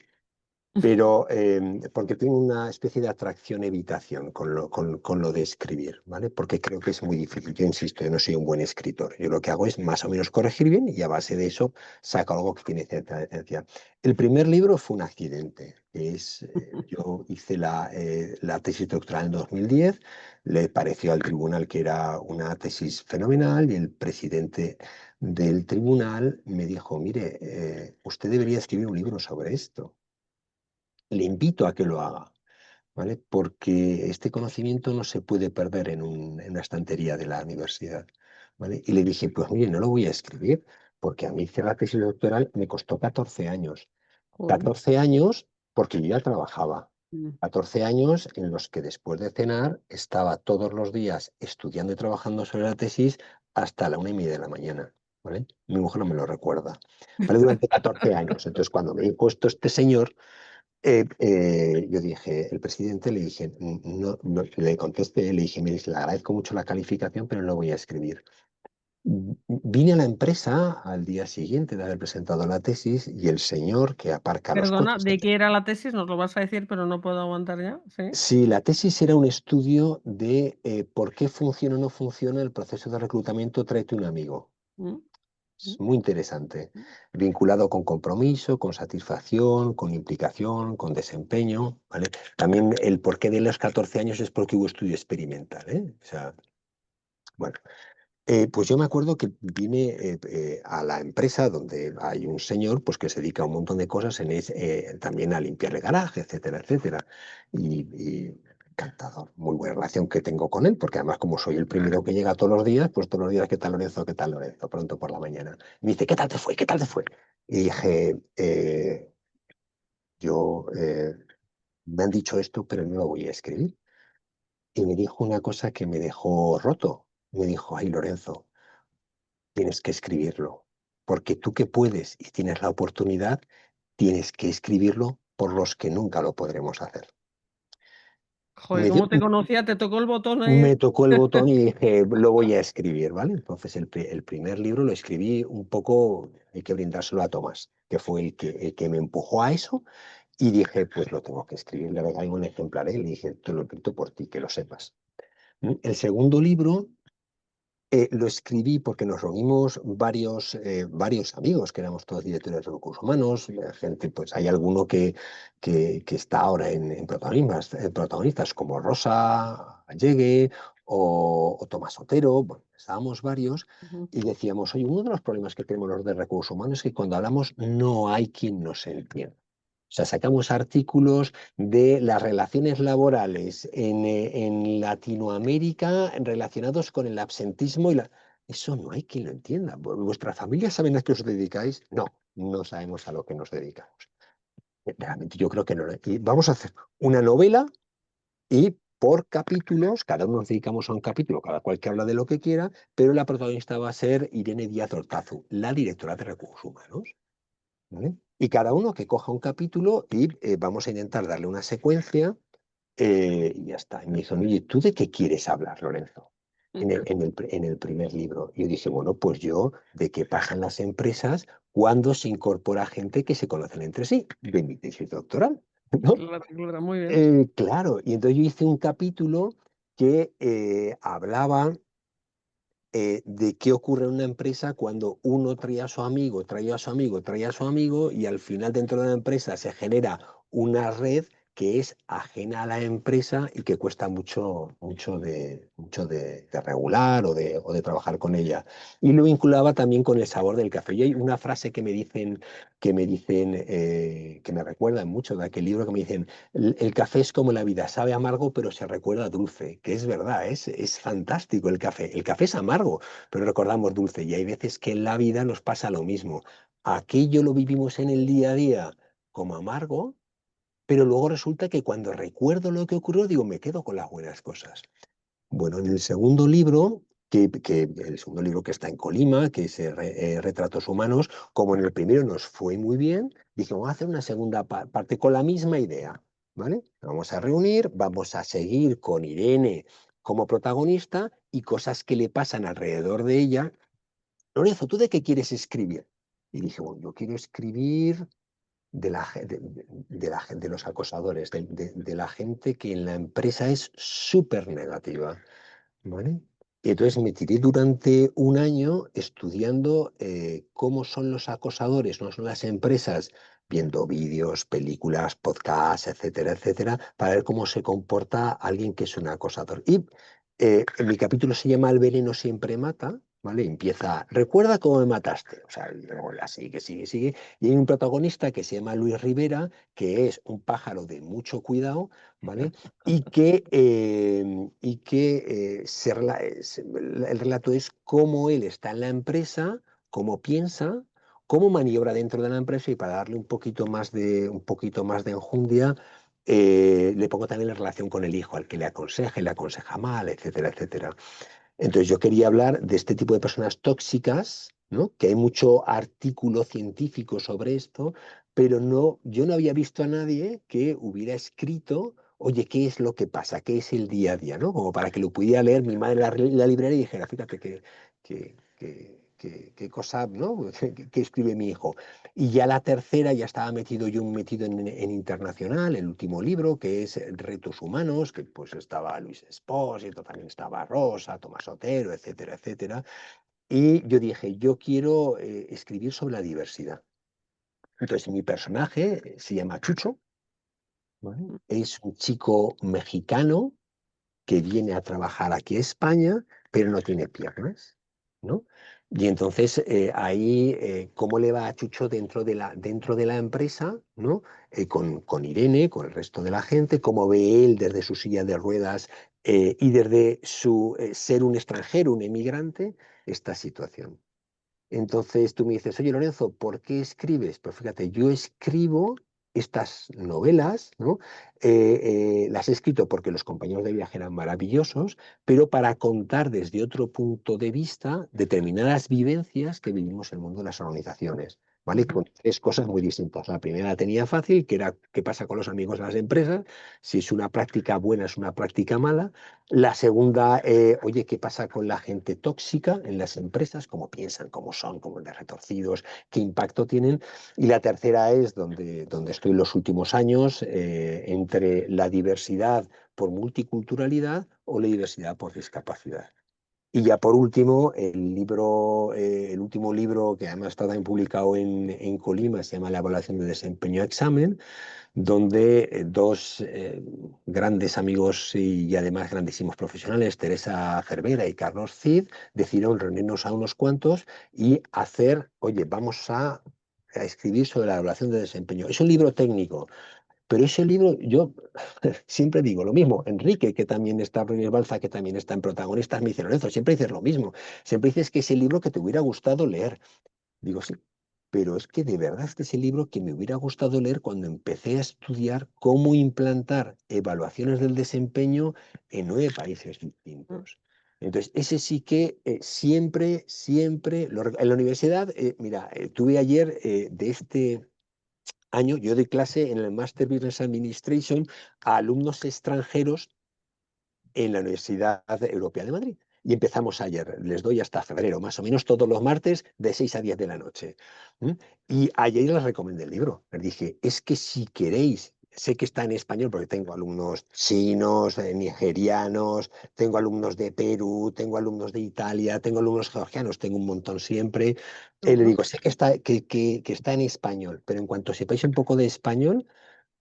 Pero porque tengo una especie de atracción-evitación con lo de escribir, ¿vale? Porque creo que es muy difícil. Yo insisto, yo no soy un buen escritor. Yo lo que hago es más o menos corregir bien y a base de eso saco algo que tiene cierta decencia. El primer libro fue un accidente, yo hice la tesis doctoral en 2010, le pareció al tribunal que era una tesis fenomenal y el presidente del tribunal me dijo, mire, usted debería escribir un libro sobre esto. Le invito a que lo haga, ¿vale? Porque este conocimiento no se puede perder en una estantería de la universidad, ¿vale? Y le dije, pues mire, no lo voy a escribir, porque a mí hacer la tesis doctoral me costó 14 años. Joder. 14 años porque yo ya trabajaba. Mm. 14 años en los que después de cenar estaba todos los días estudiando y trabajando sobre la tesis hasta la 1:30 de la mañana, ¿vale? Mi mujer no me lo recuerda, ¿vale? Durante 14 años. Entonces, cuando me dijo esto este señor, yo dije, el presidente le dije, no, le contesté, le dije, mire, le agradezco mucho la calificación, pero no lo voy a escribir. Vine a la empresa al día siguiente de haber presentado la tesis y el señor que aparca los Perdona, coches. ¿de qué era la tesis? Nos lo vas a decir, pero no puedo aguantar ya. ¿Sí? Sí, la tesis era un estudio de por qué funciona o no funciona el proceso de reclutamiento Tráete un amigo. Mm, Es mm, muy interesante, mm. vinculado con compromiso, con satisfacción, con implicación, con desempeño, ¿vale? También el porqué de los 14 años es porque hubo estudio experimental, ¿eh? O sea, bueno, pues yo me acuerdo que vine a la empresa donde hay un señor pues, que se dedica a un montón de cosas también a limpiar el garaje, etcétera, etcétera. Y encantador, muy buena relación que tengo con él, porque además como soy el primero que llega todos los días, pues todos los días, ¿qué tal Lorenzo? ¿Qué tal Lorenzo? Pronto por la mañana. Y me dice, ¿qué tal te fue? ¿Qué tal te fue? Y dije, yo, me han dicho esto, pero no lo voy a escribir. Y me dijo una cosa que me dejó roto. Me dijo, ay Lorenzo, tienes que escribirlo, porque tú que puedes y tienes la oportunidad, tienes que escribirlo por los que nunca lo podremos hacer. Joder, Me dio, ¿cómo te conocía? Te tocó el botón ahí. me tocó el botón y dije, lo voy a escribir, ¿vale? Entonces el primer libro lo escribí un poco, hay que brindárselo a Tomás, que fue el que me empujó a eso y dije, pues lo tengo que escribir, le regalé un ejemplar, ¿eh? Le dije, te lo escrito por ti, que lo sepas. El segundo libro Lo escribí porque nos reunimos varios amigos, que éramos todos directores de recursos humanos, gente, pues hay alguno que está ahora en protagonistas como Rosa Allegue o Tomás Otero, bueno, estábamos varios Ujú. y decíamos, oye, uno de los problemas que tenemos los de recursos humanos es que cuando hablamos no hay quien nos entienda. O sea, sacamos artículos de las relaciones laborales en Latinoamérica relacionados con el absentismo y la... Eso no hay quien lo entienda. ¿Vuestras familias saben a qué os dedicáis? No, no sabemos a lo que nos dedicamos. Realmente yo creo que no. Y vamos a hacer una novela y por capítulos, cada uno nos dedicamos a un capítulo, cada cual que habla de lo que quiera, pero la protagonista va a ser Irene Díaz Ortazu, la directora de recursos humanos. ¿Vale? Y cada uno que coja un capítulo y vamos a intentar darle una secuencia y ya está. Y me dijo, oye, ¿tú de qué quieres hablar, Lorenzo? En el primer libro. Y yo dije, bueno, pues yo de qué pasan las empresas cuando se incorpora gente que se conocen entre sí, de mi tesis doctoral, ¿no? Claro, claro, muy bien. Claro, y entonces yo hice un capítulo que hablaba de qué ocurre en una empresa cuando uno trae a su amigo, trae a su amigo, trae a su amigo y al final dentro de la empresa se genera una red que es ajena a la empresa y que cuesta mucho de regular o de trabajar con ella. Y lo vinculaba también con el sabor del café. Y hay una frase que me recuerdan mucho de aquel libro que me dicen, el café es como la vida, sabe amargo, pero se recuerda dulce, que es verdad, es fantástico el café. El café es amargo, pero recordamos dulce. Y hay veces que en la vida nos pasa lo mismo. Aquello lo vivimos en el día a día como amargo, pero luego resulta que cuando recuerdo lo que ocurrió, digo, me quedo con las buenas cosas. Bueno, en el segundo libro, el segundo libro que está en Colima, que es Retratos Humanos, como en el primero nos fue muy bien, dije, vamos a hacer una segunda parte con la misma idea, ¿vale? Vamos a reunir, vamos a seguir con Irene como protagonista y cosas que le pasan alrededor de ella. Lorenzo, ¿tú de qué quieres escribir? Y dije, bueno, yo quiero escribir de los acosadores, de la gente que en la empresa es súper negativa. ¿Vale? Y entonces me tiré durante un año estudiando cómo son los acosadores, no son las empresas, viendo vídeos, películas, podcasts, etcétera, etcétera, para ver cómo se comporta alguien que es un acosador. Y en mi capítulo se llama El veneno siempre mata, ¿vale? Empieza, recuerda cómo me mataste. O sea, y luego la sigue, sigue, sigue. Y hay un protagonista que se llama Luis Rivera, que es un pájaro de mucho cuidado, ¿vale? El relato es cómo él está en la empresa, cómo piensa, cómo maniobra dentro de la empresa y para darle un poquito más de enjundia, le pongo también la relación con el hijo, al que le aconseja mal, etcétera, etcétera. Entonces yo quería hablar de este tipo de personas tóxicas, ¿no? Que hay mucho artículo científico sobre esto, pero no, yo no había visto a nadie que hubiera escrito, oye, ¿qué es lo que pasa? ¿Qué es el día a día? ¿No? Como para que lo pudiera leer mi madre en la librería y dijera, fíjate qué cosa, ¿no? Que escribe mi hijo. Y ya la tercera, ya estaba metido en internacional, el último libro, que es Retos Humanos, que pues estaba Luis Espósito, también estaba Rosa, Tomás Otero, etcétera, etcétera. Y yo dije, yo quiero escribir sobre la diversidad. Entonces, mi personaje se llama Chucho, ¿vale? Es un chico mexicano que viene a trabajar aquí a España, pero no tiene piernas, ¿no? Y entonces ahí, ¿cómo le va a Chucho dentro de la empresa, ¿no? Con Irene, con el resto de la gente, cómo ve él desde su silla de ruedas y desde su ser un extranjero, un emigrante, esta situación. Entonces tú me dices, oye Lorenzo, ¿por qué escribes? Pues fíjate, yo escribo estas novelas, ¿no? Las he escrito porque los compañeros de viaje eran maravillosos, pero para contar desde otro punto de vista determinadas vivencias que vivimos en el mundo de las organizaciones, ¿vale? Ujú. Con tres cosas muy distintas. La primera la tenía fácil, que era qué pasa con los amigos de las empresas, si es una práctica buena, es una práctica mala. La segunda, oye, ¿qué pasa con la gente tóxica en las empresas? ¿Cómo piensan, cómo son, cómo de retorcidos, qué impacto tienen? Y la tercera es donde estoy los últimos años, entre la diversidad por multiculturalidad o la diversidad por discapacidad. Y ya por último, el último libro que además está también publicado en Colima, se llama La evaluación de desempeño examen, donde dos grandes amigos y además grandísimos profesionales, Teresa Cervera y Carlos Cid, decidieron reunirnos a unos cuantos y hacer, oye, vamos a escribir sobre la evaluación de desempeño. Es un libro técnico, pero ese libro, yo siempre digo lo mismo. Enrique, que también está, Rodríguez Balza, que también está en Protagonistas, me dice, Lorenzo, siempre dices lo mismo. Siempre dices que es el libro que te hubiera gustado leer. Digo, sí, pero es que de verdad este es el libro que me hubiera gustado leer cuando empecé a estudiar cómo implantar evaluaciones del desempeño en 9 países Mm. distintos. Entonces, ese sí que siempre, en la universidad, mira, tuve ayer de este año, yo doy clase en el Master Business Administration a alumnos extranjeros en la Universidad Europea de Madrid. Y empezamos ayer, les doy hasta febrero, más o menos todos los martes de 6 a 10 de la noche. ¿Mm? Y ayer les recomendé el libro. Les dije, es que si queréis, sé que está en español porque tengo alumnos chinos, nigerianos, tengo alumnos de Perú, tengo alumnos de Italia, tengo alumnos georgianos, tengo un montón siempre. Le Ujú. digo, sé que que está en español, pero en cuanto sepáis un poco de español,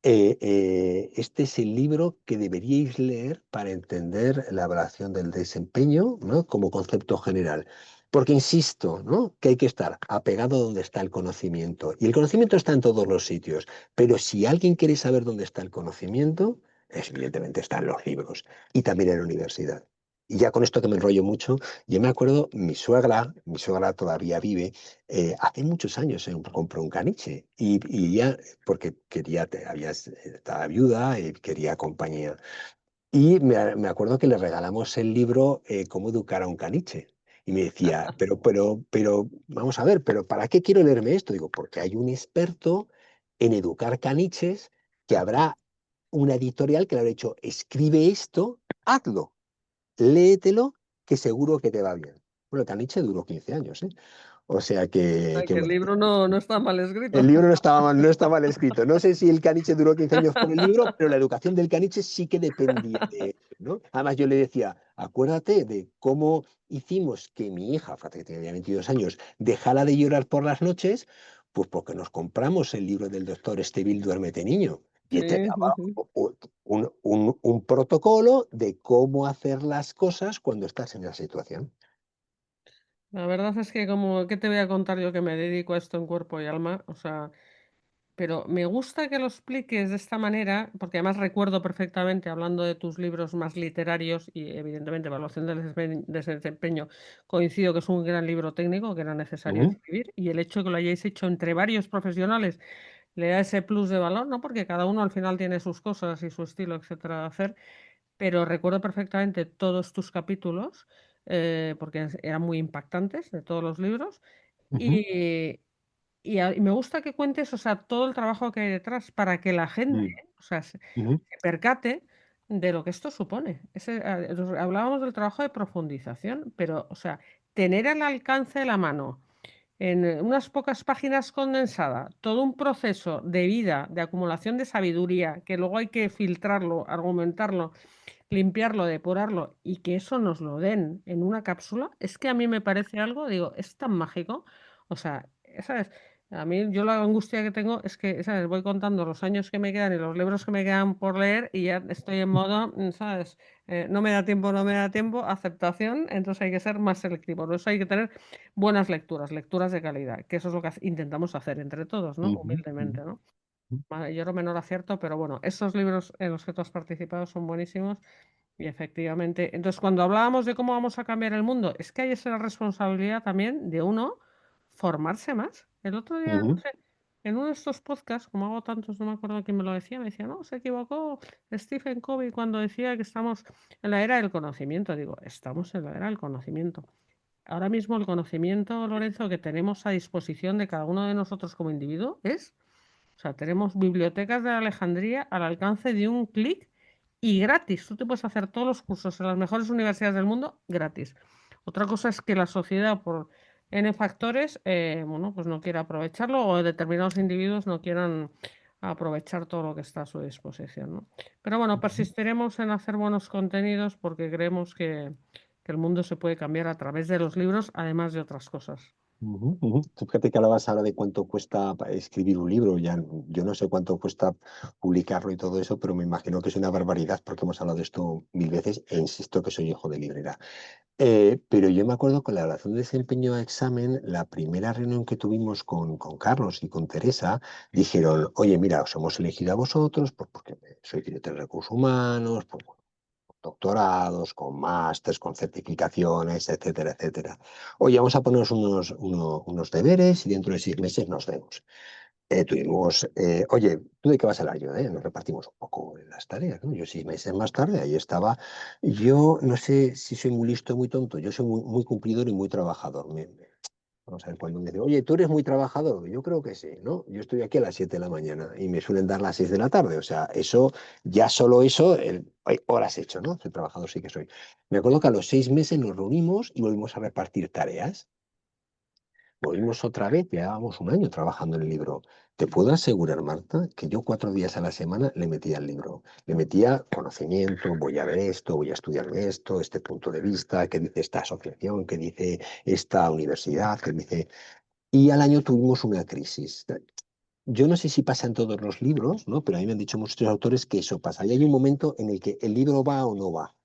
este es el libro que deberíais leer para entender la evaluación del desempeño, ¿no? Como concepto general. Porque insisto, ¿no? Que hay que estar apegado donde está el conocimiento. Y el conocimiento está en todos los sitios. Pero si alguien quiere saber dónde está el conocimiento, evidentemente está en los libros y también en la universidad. Y ya con esto que me enrollo mucho, yo me acuerdo, mi suegra todavía vive, hace muchos años compró un caniche y ya porque quería, estaba viuda y quería compañía. Y me acuerdo que le regalamos el libro Cómo educar a un caniche. Y me decía, pero, vamos a ver, pero ¿para qué quiero leerme esto? Digo, porque hay un experto en educar caniches que habrá una editorial que le habrá dicho, escribe esto, hazlo, léetelo, que seguro que te va bien. Bueno, el caniche duró 15 años, ¿eh? O sea Ay, que que el bueno. libro no está mal El escrito. libro no está mal escrito. No sé si el caniche duró 15 años por el libro, pero la educación del caniche sí que dependía de él, ¿no? Además, yo le decía, acuérdate de cómo hicimos que mi hija, fíjate que tenía 22 años, dejara de llorar por las noches, pues porque nos compramos el libro del doctor Estevil Duérmete Niño. Y te Sí, sí, daba sí. un protocolo de cómo hacer las cosas cuando estás en esa situación. La verdad es que como, ¿qué te voy a contar yo que me dedico a esto en cuerpo y alma? O sea, pero me gusta que lo expliques de esta manera, porque además recuerdo perfectamente, hablando de tus libros más literarios y evidentemente Evaluación del desempeño, coincido que es un gran libro técnico que era necesario Ujú, escribir y el hecho de que lo hayáis hecho entre varios profesionales le da ese plus de valor, ¿no? Porque cada uno al final tiene sus cosas y su estilo, etcétera, de hacer, pero recuerdo perfectamente todos tus capítulos, porque eran muy impactantes de todos los libros ujú, y y me gusta que cuentes, o sea, todo el trabajo que hay detrás para que la gente, mm, o sea, ujú, se percate de lo que esto supone. Hablábamos del trabajo de profundización, pero, o sea, tener al alcance de la mano, en unas pocas páginas condensada, todo un proceso de vida, de acumulación de sabiduría, que luego hay que filtrarlo, argumentarlo, limpiarlo, depurarlo y que eso nos lo den en una cápsula, es que a mí me parece algo, digo, es tan mágico. O sea, ¿sabes? A mí yo la angustia que tengo es que, ¿sabes? Voy contando los años que me quedan y los libros que me quedan por leer y ya estoy en modo, ¿sabes? No me da tiempo, no me da tiempo, aceptación, entonces hay que ser más selectivo. Por eso hay que tener buenas lecturas, lecturas de calidad, que eso es lo que intentamos hacer entre todos, ¿no? ujú, ujú, Humildemente, ¿no? Mayor o menor acierto, pero bueno, esos libros en los que tú has participado son buenísimos y efectivamente, entonces cuando hablábamos de cómo vamos a cambiar el mundo, es que hay esa responsabilidad también de uno formarse más. El otro día, no ujú, sé, en uno de estos podcasts, como hago tantos, no me acuerdo quién me lo decía, me decía, no, se equivocó Stephen Covey cuando decía que estamos en la era del conocimiento. Digo, estamos en la era del conocimiento. Ahora mismo el conocimiento, Lorenzo, que tenemos a disposición de cada uno de nosotros como individuo es, o sea, tenemos bibliotecas de Alejandría al alcance de un clic y gratis. Tú te puedes hacer todos los cursos en las mejores universidades del mundo gratis. Otra cosa es que la sociedad, por N factores, bueno, pues no quiere aprovecharlo o determinados individuos no quieran aprovechar todo lo que está a su disposición, ¿no? Pero bueno, ujú. persistiremos en hacer buenos contenidos porque creemos que que el mundo se puede cambiar a través de los libros, además de otras cosas. Ujú, ujú. Tú fíjate que hablabas ahora de cuánto cuesta escribir un libro. Ya, yo no sé cuánto cuesta publicarlo y todo eso, pero me imagino que es una barbaridad porque hemos hablado de esto mil veces e insisto que soy hijo de librera. Pero yo me acuerdo con la evaluación de desempeño a examen, la primera reunión que tuvimos con Carlos y con Teresa, dijeron, oye, mira, os hemos elegido a vosotros pues, porque sois director de recursos humanos, pues, bueno, doctorados, con másters, con certificaciones, etcétera, etcétera. Oye, vamos a ponernos unos deberes y dentro de 6 meses nos vemos. Tuvimos, oye, ¿tú de qué vas a hablar yo? Nos repartimos un poco las tareas, ¿no? Yo 6 meses más tarde, ahí estaba. Yo no sé si soy muy listo o muy tonto, yo soy muy cumplidor y muy trabajador. Vamos a ver, cuando me dice, oye, tú eres muy trabajador, yo creo que sí, ¿no? Yo estoy aquí a las 7 de la mañana y me suelen dar las 6 de la tarde, o sea, eso, ya solo eso, horas hecho, ¿no? Soy trabajador, sí que soy. Me acuerdo que a los 6 meses nos reunimos y volvimos a repartir tareas. Volvimos otra vez, llevábamos un año trabajando en el libro. Te puedo asegurar, Marta, que yo 4 días a la semana le metía al libro. Le metía conocimiento, voy a ver esto, voy a estudiarme esto, este punto de vista, qué dice esta asociación, qué dice esta universidad, qué dice... Y al año tuvimos una crisis. Yo no sé si pasa en todos los libros, ¿no? Pero a mí me han dicho muchos autores que eso pasa. Y hay un momento en el que el libro va o no va.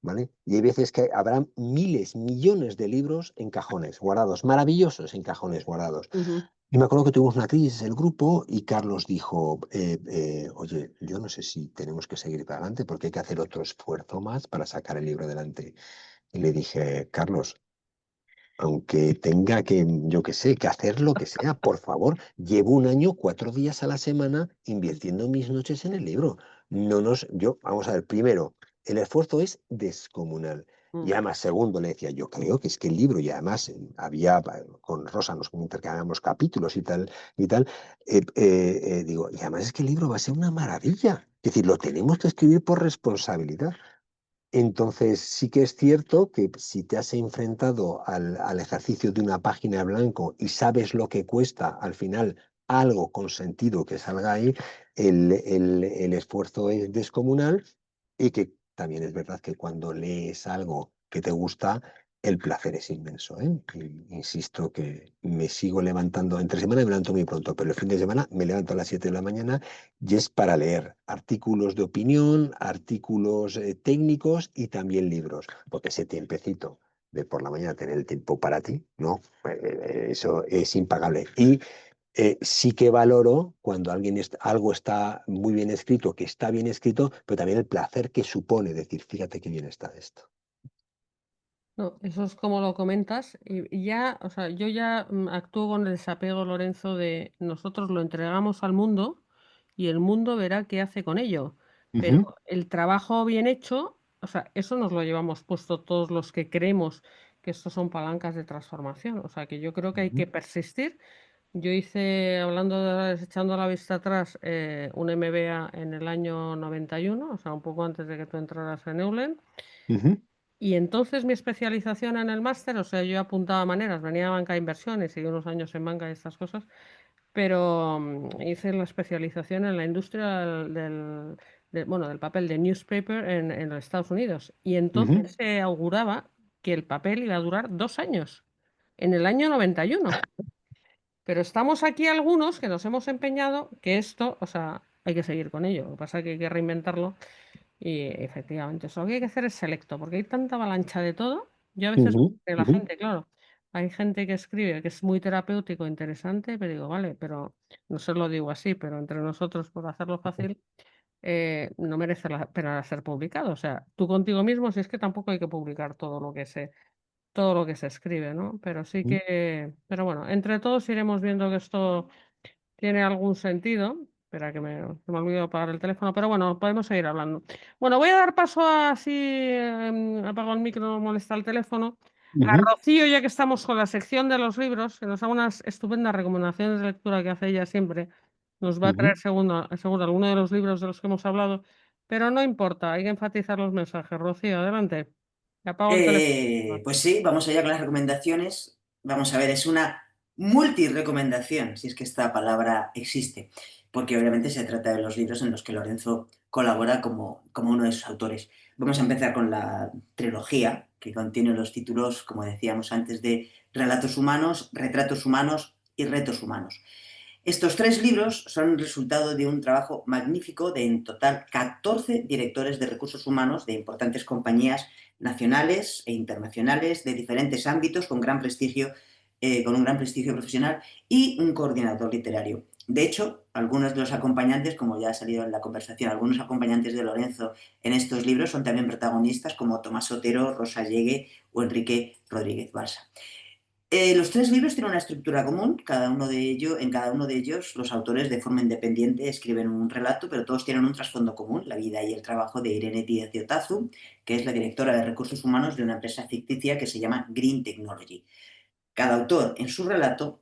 ¿Vale? Y hay veces que habrá miles, millones de libros en cajones guardados, maravillosos en cajones guardados. Ujú. Y me acuerdo que tuvimos una crisis el grupo y Carlos dijo, oye, yo no sé si tenemos que seguir para adelante porque hay que hacer otro esfuerzo más para sacar el libro adelante. Y le dije, Carlos, aunque tenga que, yo qué sé, que hacer lo que sea, por favor, llevo un año, 4 días a la semana invirtiendo mis noches en el libro. Vamos a ver, primero, el esfuerzo es descomunal. Y Mm. además, segundo, le decía, yo creo que es que el libro, y además había, con Rosa nos intercambiamos capítulos y tal, digo, y además es que el libro va a ser una maravilla. Es decir, lo tenemos que escribir por responsabilidad. Entonces, sí que es cierto que si te has enfrentado al ejercicio de una página en blanco y sabes lo que cuesta al final algo con sentido que salga ahí, el esfuerzo es descomunal y que también es verdad que cuando lees algo que te gusta, el placer es inmenso, ¿eh? Y insisto que me sigo levantando, entre semana me levanto muy pronto, pero el fin de semana me levanto a las 7 de la mañana y es para leer artículos de opinión, artículos técnicos y también libros, porque ese tiempecito de por la mañana tener el tiempo para ti, ¿no? Eso es impagable. Y sí que valoro cuando algo está muy bien escrito, que está bien escrito, pero también el placer que supone decir, fíjate qué bien está esto. No, eso es como lo comentas y ya, o sea, yo ya actúo con el desapego, Lorenzo, de nosotros lo entregamos al mundo y el mundo verá qué hace con ello. Pero Ujú, el trabajo bien hecho, o sea, eso nos lo llevamos puesto todos los que creemos que estos son palancas de transformación. O sea, que yo creo que hay ujú, que persistir. Yo hice, echando la vista atrás, un MBA en el año 91, o sea, un poco antes de que tú entraras en Eulen. ujú, Y entonces mi especialización en el máster, o sea, yo apuntaba maneras, venía de banca de inversiones y unos años en banca y estas cosas, pero hice la especialización en la industria bueno, del papel de newspaper en los Estados Unidos. Y ujú. entonces se auguraba que el papel iba a durar 2 años, en el año 91. Pero estamos aquí algunos que nos hemos empeñado que esto, o sea, hay que seguir con ello. Lo que pasa es que hay que reinventarlo y efectivamente, eso lo que hay que hacer es selecto, porque hay tanta avalancha de todo. Yo a veces, Ujú, la ujú, gente, claro, hay gente que escribe que es muy terapéutico, interesante, pero digo, vale, pero no se lo digo así, pero entre nosotros, por hacerlo fácil, no merece la pena ser publicado. O sea, tú contigo mismo, si es que tampoco hay que publicar todo lo que se escribe, ¿no? Pero sí ujú, pero bueno, entre todos iremos viendo que esto tiene algún sentido. Espera, que me olvido apagar el teléfono, pero bueno, podemos seguir hablando. Bueno, voy a dar paso a, así, apago el micro, no molesta el teléfono. A ujú, Rocío, ya que estamos con la sección de los libros, que nos da unas estupendas recomendaciones de lectura que hace ella siempre. Nos va a traer ujú. seguro alguno de los libros de los que hemos hablado, pero no importa, hay que enfatizar los mensajes. Rocío, adelante. Te apago el teléfono. Pues sí, vamos allá con las recomendaciones. Vamos a ver, es una multi-recomendación, si es que esta palabra existe, porque obviamente se trata de los libros en los que Lorenzo colabora como uno de sus autores. Vamos a empezar con la trilogía, que contiene los títulos, como decíamos antes, de Relatos humanos, Retratos humanos y Retos humanos. Estos 3 libros son el resultado de un trabajo magnífico de en total 14 directores de recursos humanos de importantes compañías nacionales e internacionales de diferentes ámbitos con un gran prestigio profesional y un coordinador literario. De hecho, algunos de los acompañantes, como ya ha salido en la conversación, algunos acompañantes de Lorenzo en estos libros son también protagonistas como Tomás Otero, Rosa Llegue o Enrique Rodríguez Balsa. Los 3 libros tienen una estructura común, en cada uno de ellos los autores de forma independiente escriben un relato, pero todos tienen un trasfondo común, la vida y el trabajo de Irene Díaz de Otazu, que es la directora de recursos humanos de una empresa ficticia que se llama Green Technology. Cada autor, en su relato,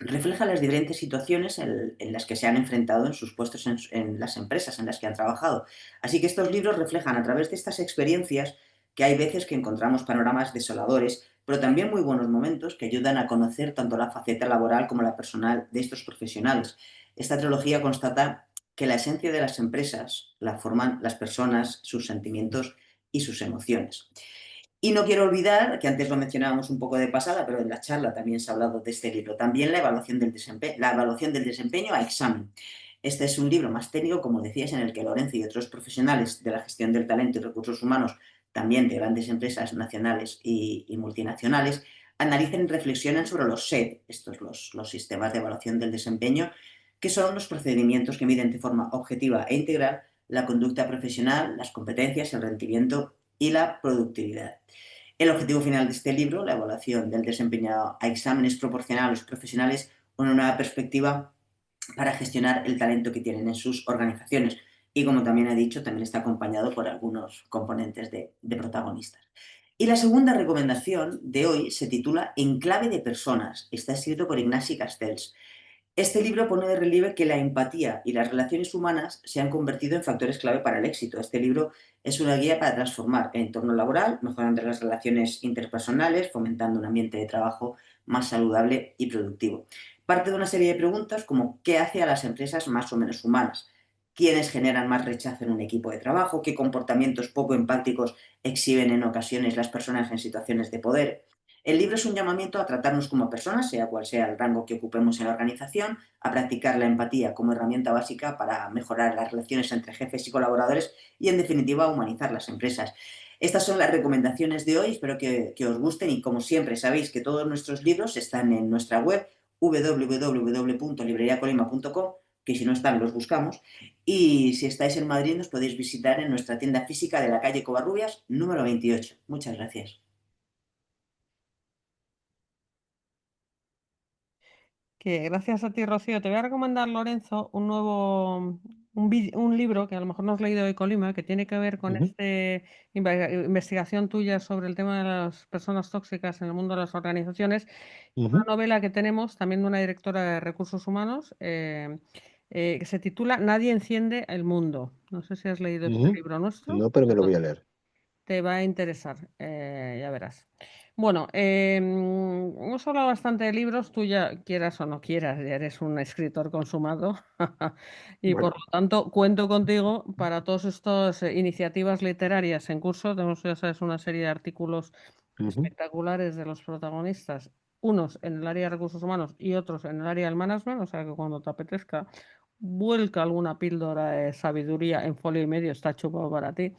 refleja las diferentes situaciones en las que se han enfrentado en sus puestos en las empresas en las que han trabajado. Así que estos libros reflejan a través de estas experiencias que hay veces que encontramos panoramas desoladores, pero también muy buenos momentos que ayudan a conocer tanto la faceta laboral como la personal de estos profesionales. Esta trilogía constata que la esencia de las empresas la forman las personas, sus sentimientos y sus emociones. Y no quiero olvidar, que antes lo mencionábamos un poco de pasada, pero en la charla también se ha hablado de este libro, también la evaluación del desempeño a examen. Este es un libro más técnico, como decías, en el que Lorenzo y otros profesionales de la gestión del talento y recursos humanos, también de grandes empresas nacionales y multinacionales, analizan y reflexionan sobre los SED, los sistemas de evaluación del desempeño, que son los procedimientos que miden de forma objetiva e integral la conducta profesional, las competencias, el rendimiento y la productividad. El objetivo final de este libro, la evaluación del desempeño a exámenes, proporciona a los profesionales una nueva perspectiva para gestionar el talento que tienen en sus organizaciones. Y como también he dicho, también está acompañado por algunos componentes de protagonistas. Y la segunda recomendación de hoy se titula En clave de personas. Está escrito por Ignasi Castells. Este libro pone de relieve que la empatía y las relaciones humanas se han convertido en factores clave para el éxito. Este libro es una guía para transformar el entorno laboral, mejorando las relaciones interpersonales, fomentando un ambiente de trabajo más saludable y productivo. Parte de una serie de preguntas como ¿qué hace a las empresas más o menos humanas? ¿Quiénes generan más rechazo en un equipo de trabajo? ¿Qué comportamientos poco empáticos exhiben en ocasiones las personas en situaciones de poder? El libro es un llamamiento a tratarnos como personas, sea cual sea el rango que ocupemos en la organización, a practicar la empatía como herramienta básica para mejorar las relaciones entre jefes y colaboradores y, en definitiva, humanizar las empresas. Estas son las recomendaciones de hoy, espero que os gusten y, como siempre, sabéis que todos nuestros libros están en nuestra web www.libreriacolima.com, que si no están los buscamos, y si estáis en Madrid nos podéis visitar en nuestra tienda física de la calle Covarrubias, número 28. Muchas gracias. Que gracias a ti, Rocío, te voy a recomendar, Lorenzo, un libro que a lo mejor no has leído de Colima, que tiene que ver con Ujú, investigación tuya sobre el tema de las personas tóxicas en el mundo de las organizaciones. Una ujú, novela que tenemos también de una directora de recursos humanos que se titula Nadie enciende el mundo. No sé si has leído este ujú. libro nuestro. No, pero me lo voy a leer. Te va a interesar, ya verás. Bueno, hemos hablado bastante de libros, tú ya quieras o no quieras, ya eres un escritor consumado y por Bueno, lo tanto cuento contigo para todas estas iniciativas literarias en curso. Tenemos, ya sabes, una serie de artículos ujú, espectaculares de los protagonistas, unos en el área de recursos humanos y otros en el área del management, o sea que cuando te apetezca, vuelca alguna píldora de sabiduría en folio y medio, está chupado para ti.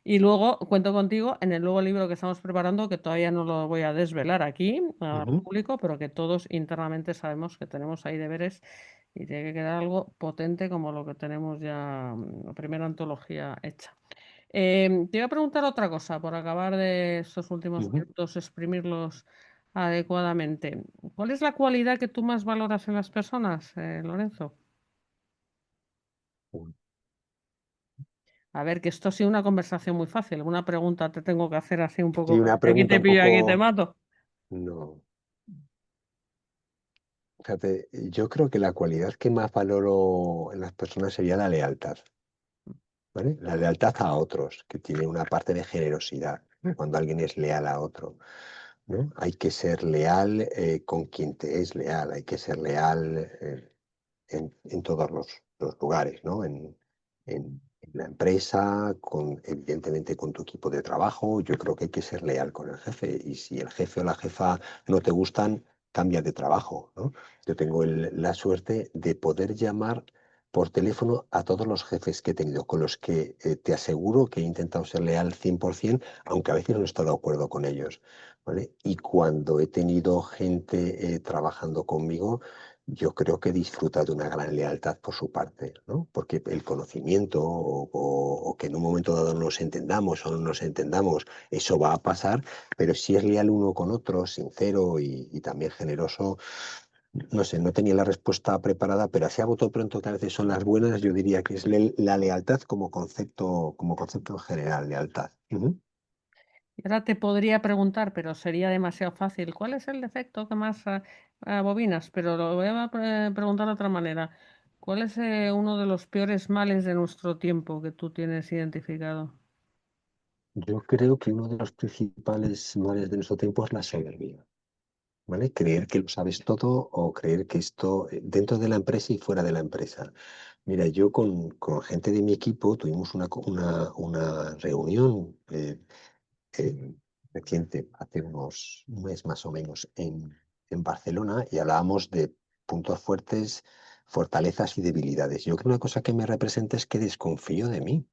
Y luego cuento contigo en el nuevo libro que estamos preparando, que todavía no lo voy a desvelar aquí al ujú, público, pero que todos internamente sabemos que tenemos ahí deberes y tiene que quedar algo potente como lo que tenemos ya, la primera antología hecha. Te iba a preguntar otra cosa, por acabar de estos últimos ujú. minutos, exprimirlos adecuadamente. ¿Cuál es la cualidad que tú más valoras en las personas, Lorenzo? A ver, que esto ha sido una conversación muy fácil. Una pregunta te tengo que hacer así un Sí, poco. una Aquí pregunta te un pillo, aquí te poco. mato. No. Fíjate, yo creo que la cualidad que más valoro en las personas sería la lealtad, ¿vale? La lealtad a otros, que tiene una parte de generosidad, ¿no? Cuando alguien es leal a otro, ¿no? Hay que ser leal con quien te es leal, hay que ser leal en todos los lugares, ¿no? En la empresa, evidentemente con tu equipo de trabajo. Yo creo que hay que ser leal con el jefe y si el jefe o la jefa no te gustan, cambia de trabajo, ¿no? Yo tengo la suerte de poder llamar por teléfono a todos los jefes que he tenido, con los que te aseguro que he intentado ser leal 100%, aunque a veces no he estado de acuerdo con ellos, ¿vale? Y cuando he tenido gente trabajando conmigo, yo creo que disfruta de una gran lealtad por su parte, ¿no? Porque el conocimiento o que en un momento dado nos entendamos o no nos entendamos, eso va a pasar, pero si es leal uno con otro, sincero y también generoso, no sé, no tenía la respuesta preparada, pero así a bote pronto que a veces son las buenas, yo diría que es la lealtad como concepto general, lealtad. Ujú. Y ahora te podría preguntar, pero sería demasiado fácil, ¿cuál es el defecto que más abominas? Pero lo voy a preguntar de otra manera. ¿Cuál es uno de los peores males de nuestro tiempo que tú tienes identificado? Yo creo que uno de los principales males de nuestro tiempo es la soberbia. ¿Vale? Creer que lo sabes todo o creer que esto dentro de la empresa y fuera de la empresa. Mira, yo con gente de mi equipo tuvimos una reunión reciente, hace un mes más o menos, en Barcelona y hablábamos de puntos fuertes, fortalezas y debilidades. Yo creo que una cosa que me representa es que desconfío de mí.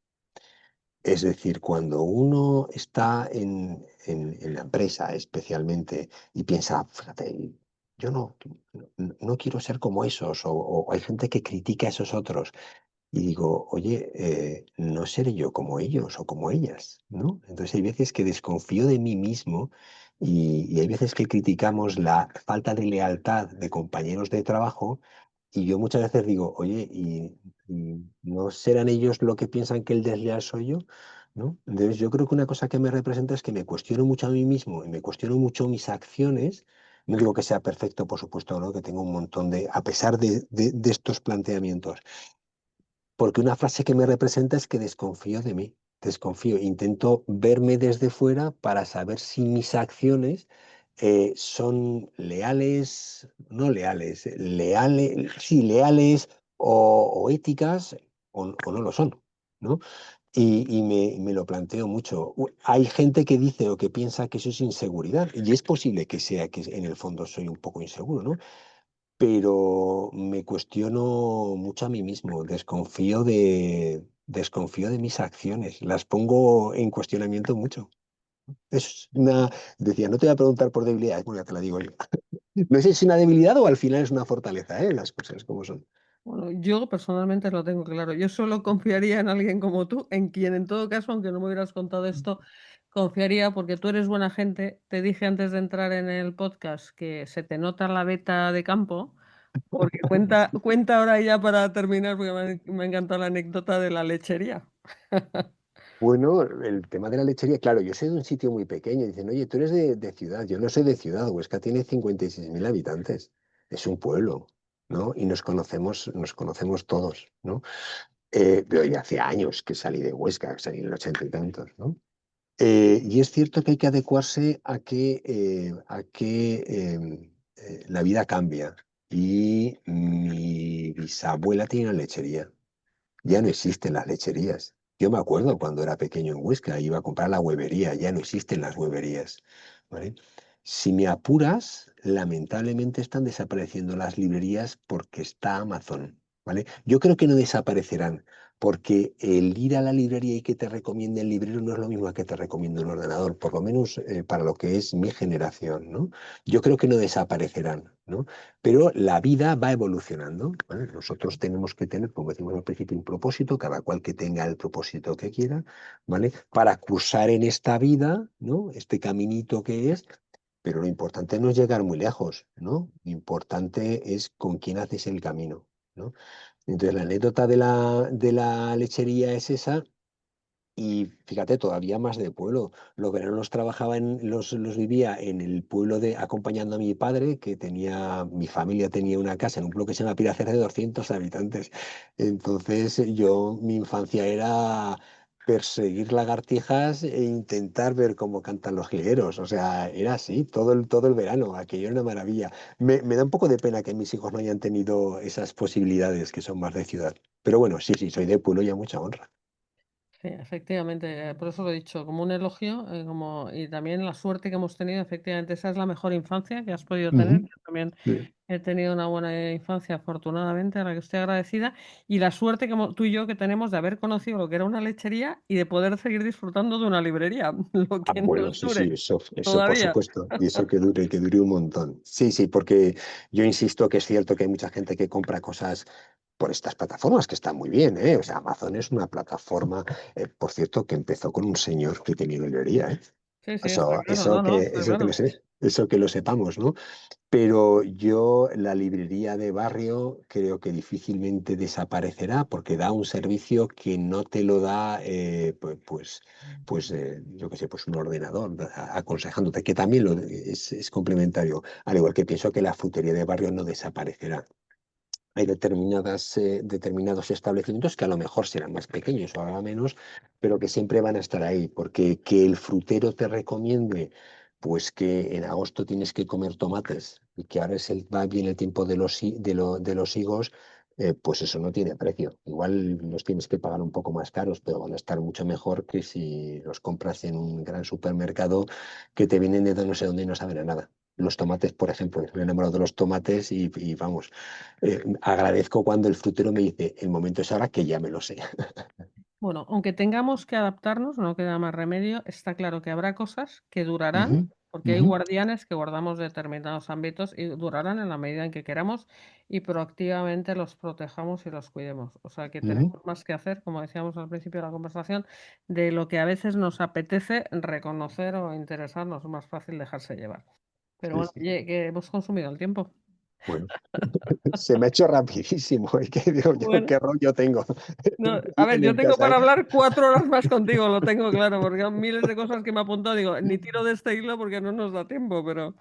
Es decir, cuando uno está en la empresa especialmente y piensa, fíjate, yo no quiero ser como esos, o hay gente que critica a esos otros, y digo, oye, no seré yo como ellos o como ellas, ¿no? Entonces hay veces que desconfío de mí mismo y hay veces que criticamos la falta de lealtad de compañeros de trabajo y yo muchas veces digo, oye, ¿y no serán ellos lo que piensan que el desleal soy yo? ¿No? Entonces yo creo que una cosa que me representa es que me cuestiono mucho a mí mismo y me cuestiono mucho mis acciones. No digo que sea perfecto, por supuesto, ¿no? Que tengo un montón a pesar de estos planteamientos, porque una frase que me representa es que desconfío de mí, desconfío, intento verme desde fuera para saber si mis acciones son leales, no leales, leales, sí, leales o éticas o no lo son, ¿no? Y me lo planteo mucho. Hay gente que dice o que piensa que eso es inseguridad, y es posible que sea que en el fondo soy un poco inseguro, ¿no? Pero me cuestiono mucho a mí mismo, desconfío de mis acciones, las pongo en cuestionamiento mucho. Decía, no te voy a preguntar por debilidad, bueno, ya te la digo yo. No sé si es una debilidad o al final es una fortaleza, ¿eh? Las cosas como son. Bueno, yo personalmente lo tengo claro. Yo solo confiaría en alguien como tú, en quien en todo caso, aunque no me hubieras contado esto, confiaría porque tú eres buena gente. Te dije antes de entrar en el podcast que se te nota la beta de campo, porque cuenta ahora ya para terminar, porque me ha encantado la anécdota de la lechería. Bueno, el tema de la lechería, claro, yo soy de un sitio muy pequeño. Dicen, oye, tú eres de ciudad. Yo no soy de ciudad. Huesca tiene 56.000 habitantes. Es un pueblo, ¿no? Y nos conocemos todos, ¿no? Pero ya hace años que salí de Huesca, salí en el 80 y tantos, ¿no? Y es cierto que hay que adecuarse a que la vida cambia. Y mi bisabuela tiene una lechería. Ya no existen las lecherías. Yo me acuerdo cuando era pequeño en Huesca, iba a comprar la huevería, ya no existen las hueverías, ¿vale? Si me apuras, lamentablemente están desapareciendo las librerías porque está Amazon, ¿vale? Yo creo que no desaparecerán, porque el ir a la librería y que te recomiende el librero no es lo mismo que te recomiende un ordenador, por lo menos para lo que es mi generación, ¿no? Yo creo que no desaparecerán, ¿no? Pero la vida va evolucionando, ¿vale? Nosotros tenemos que tener, como decimos al principio, un propósito, cada cual que tenga el propósito que quiera, ¿vale? Para cursar en esta vida, ¿no? Este caminito que es, pero lo importante no es llegar muy lejos, ¿no? Lo importante es con quién haces el camino, ¿no? Entonces, la anécdota de la lechería es esa, y fíjate, todavía más de pueblo. Los veranos los vivía en el pueblo acompañando a mi padre, mi familia tenía una casa en un pueblo que se llama Piracer de 200 habitantes. Entonces mi infancia era perseguir lagartijas e intentar ver cómo cantan los jilgueros. O sea, era así, todo el verano. Aquello era una maravilla. Me da un poco de pena que mis hijos no hayan tenido esas posibilidades que son más de ciudad. Pero bueno, sí, sí, soy de pueblo y a mucha honra. Sí, efectivamente, por eso lo he dicho, como un elogio, y también la suerte que hemos tenido, efectivamente, esa es la mejor infancia que has podido tener. Ujú. Yo también Sí. he tenido una buena infancia, afortunadamente, a la que estoy agradecida, y la suerte que tú y yo que tenemos de haber conocido lo que era una lechería y de poder seguir disfrutando de una librería, lo Ah, que bueno, nos sí, sí, dure eso por todavía. supuesto, y eso que dure un montón. Sí, sí, porque yo insisto que es cierto que hay mucha gente que compra cosas por estas plataformas, que están muy bien, ¿eh? O sea, Amazon es una plataforma, por cierto, que empezó con un señor que tenía librería, ¿eh? Sí, sí, está Eso, claro, no, no, está claro. eso que lo sepamos, ¿no? Pero yo, la librería de barrio, creo que difícilmente desaparecerá porque da un servicio que no te lo da, yo qué sé, pues un ordenador aconsejándote, que también es complementario. Al igual que pienso que la frutería de barrio no desaparecerá. Hay determinados establecimientos que a lo mejor serán más pequeños o habrá menos, pero que siempre van a estar ahí, porque que el frutero te recomiende, pues que en agosto tienes que comer tomates y que ahora va bien el tiempo de los higos, pues eso no tiene precio. Igual los tienes que pagar un poco más caros, pero van a estar mucho mejor que si los compras en un gran supermercado que te vienen de no sé dónde y no saben a nada. Los tomates, por ejemplo, me he enamorado de los tomates y vamos. Agradezco cuando el frutero me dice, el momento es ahora que ya me lo sé. Bueno, aunque tengamos que adaptarnos, no queda más remedio, está claro que habrá cosas que durarán, Ujú, porque hay ujú, guardianes que guardamos determinados ámbitos y durarán en la medida en que queramos y proactivamente los protejamos y los cuidemos. O sea que ujú. tenemos más que hacer, como decíamos al principio de la conversación, de lo que a veces nos apetece reconocer o interesarnos, es más fácil dejarse llevar. Pero Sí, bueno, sí. oye, que hemos consumido el tiempo. Bueno, se me ha hecho rapidísimo. Es que digo yo, Bueno. qué rollo tengo No, a ver, yo en tengo casa. para hablar 4 horas más contigo, lo tengo claro, porque hay miles de cosas que me he apuntado. Digo, ni tiro de este hilo porque no nos da tiempo, pero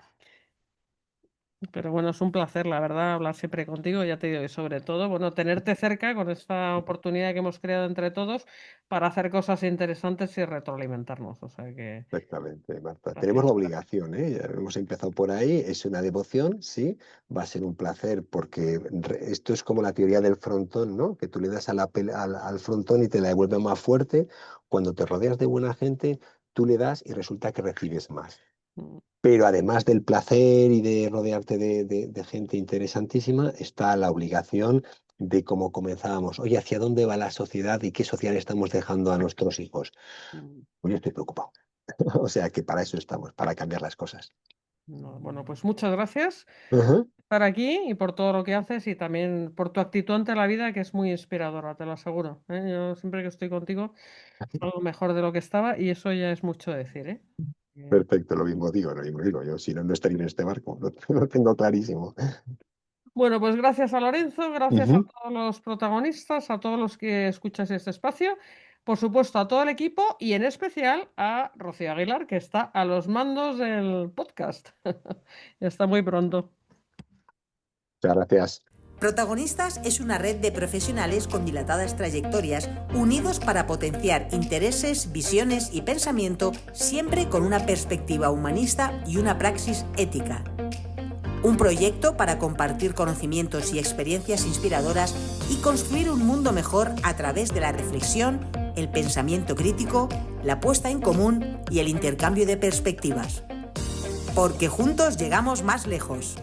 bueno, es un placer, la verdad, hablar siempre contigo, ya te digo, y sobre todo, bueno, tenerte cerca con esta oportunidad que hemos creado entre todos para hacer cosas interesantes y retroalimentarnos. O sea que Exactamente, Marta. Tenemos gracias. la obligación, ¿eh? Ya hemos empezado por ahí, es una devoción, sí, va a ser un placer porque esto es como la teoría del frontón, ¿no? Que tú le das al frontón y te la devuelve más fuerte. Cuando te rodeas de buena gente, tú le das y resulta que recibes más. Mm, Pero además del placer y de rodearte de gente interesantísima, está la obligación de cómo comenzábamos. Oye, ¿hacia dónde va la sociedad y qué sociedad estamos dejando a nuestros hijos? mm, Pues yo estoy preocupado. O sea que para eso estamos, para cambiar las cosas. no, bueno, pues muchas gracias Ajá. por estar aquí y por todo lo que haces y también por tu actitud ante la vida, que es muy inspiradora, te lo aseguro, ¿eh? Yo siempre que estoy contigo algo mejor de lo que estaba y eso ya es mucho decir, ¿eh? Eh, Perfecto, lo mismo digo, lo mismo digo. Yo si no, no estaría en este barco, lo tengo clarísimo. Bueno, pues gracias a Lorenzo, gracias a Ujú. todos los protagonistas, a todos los que escucháis este espacio, por supuesto a todo el equipo y en especial a Rocío Aguilar, que está a los mandos del podcast. Está muy pronto. Muchas gracias. Protagonistas es una red de profesionales con dilatadas trayectorias, unidos para potenciar intereses, visiones y pensamiento, siempre con una perspectiva humanista y una praxis ética. Un proyecto para compartir conocimientos y experiencias inspiradoras y construir un mundo mejor a través de la reflexión, el pensamiento crítico, la puesta en común y el intercambio de perspectivas. Porque juntos llegamos más lejos.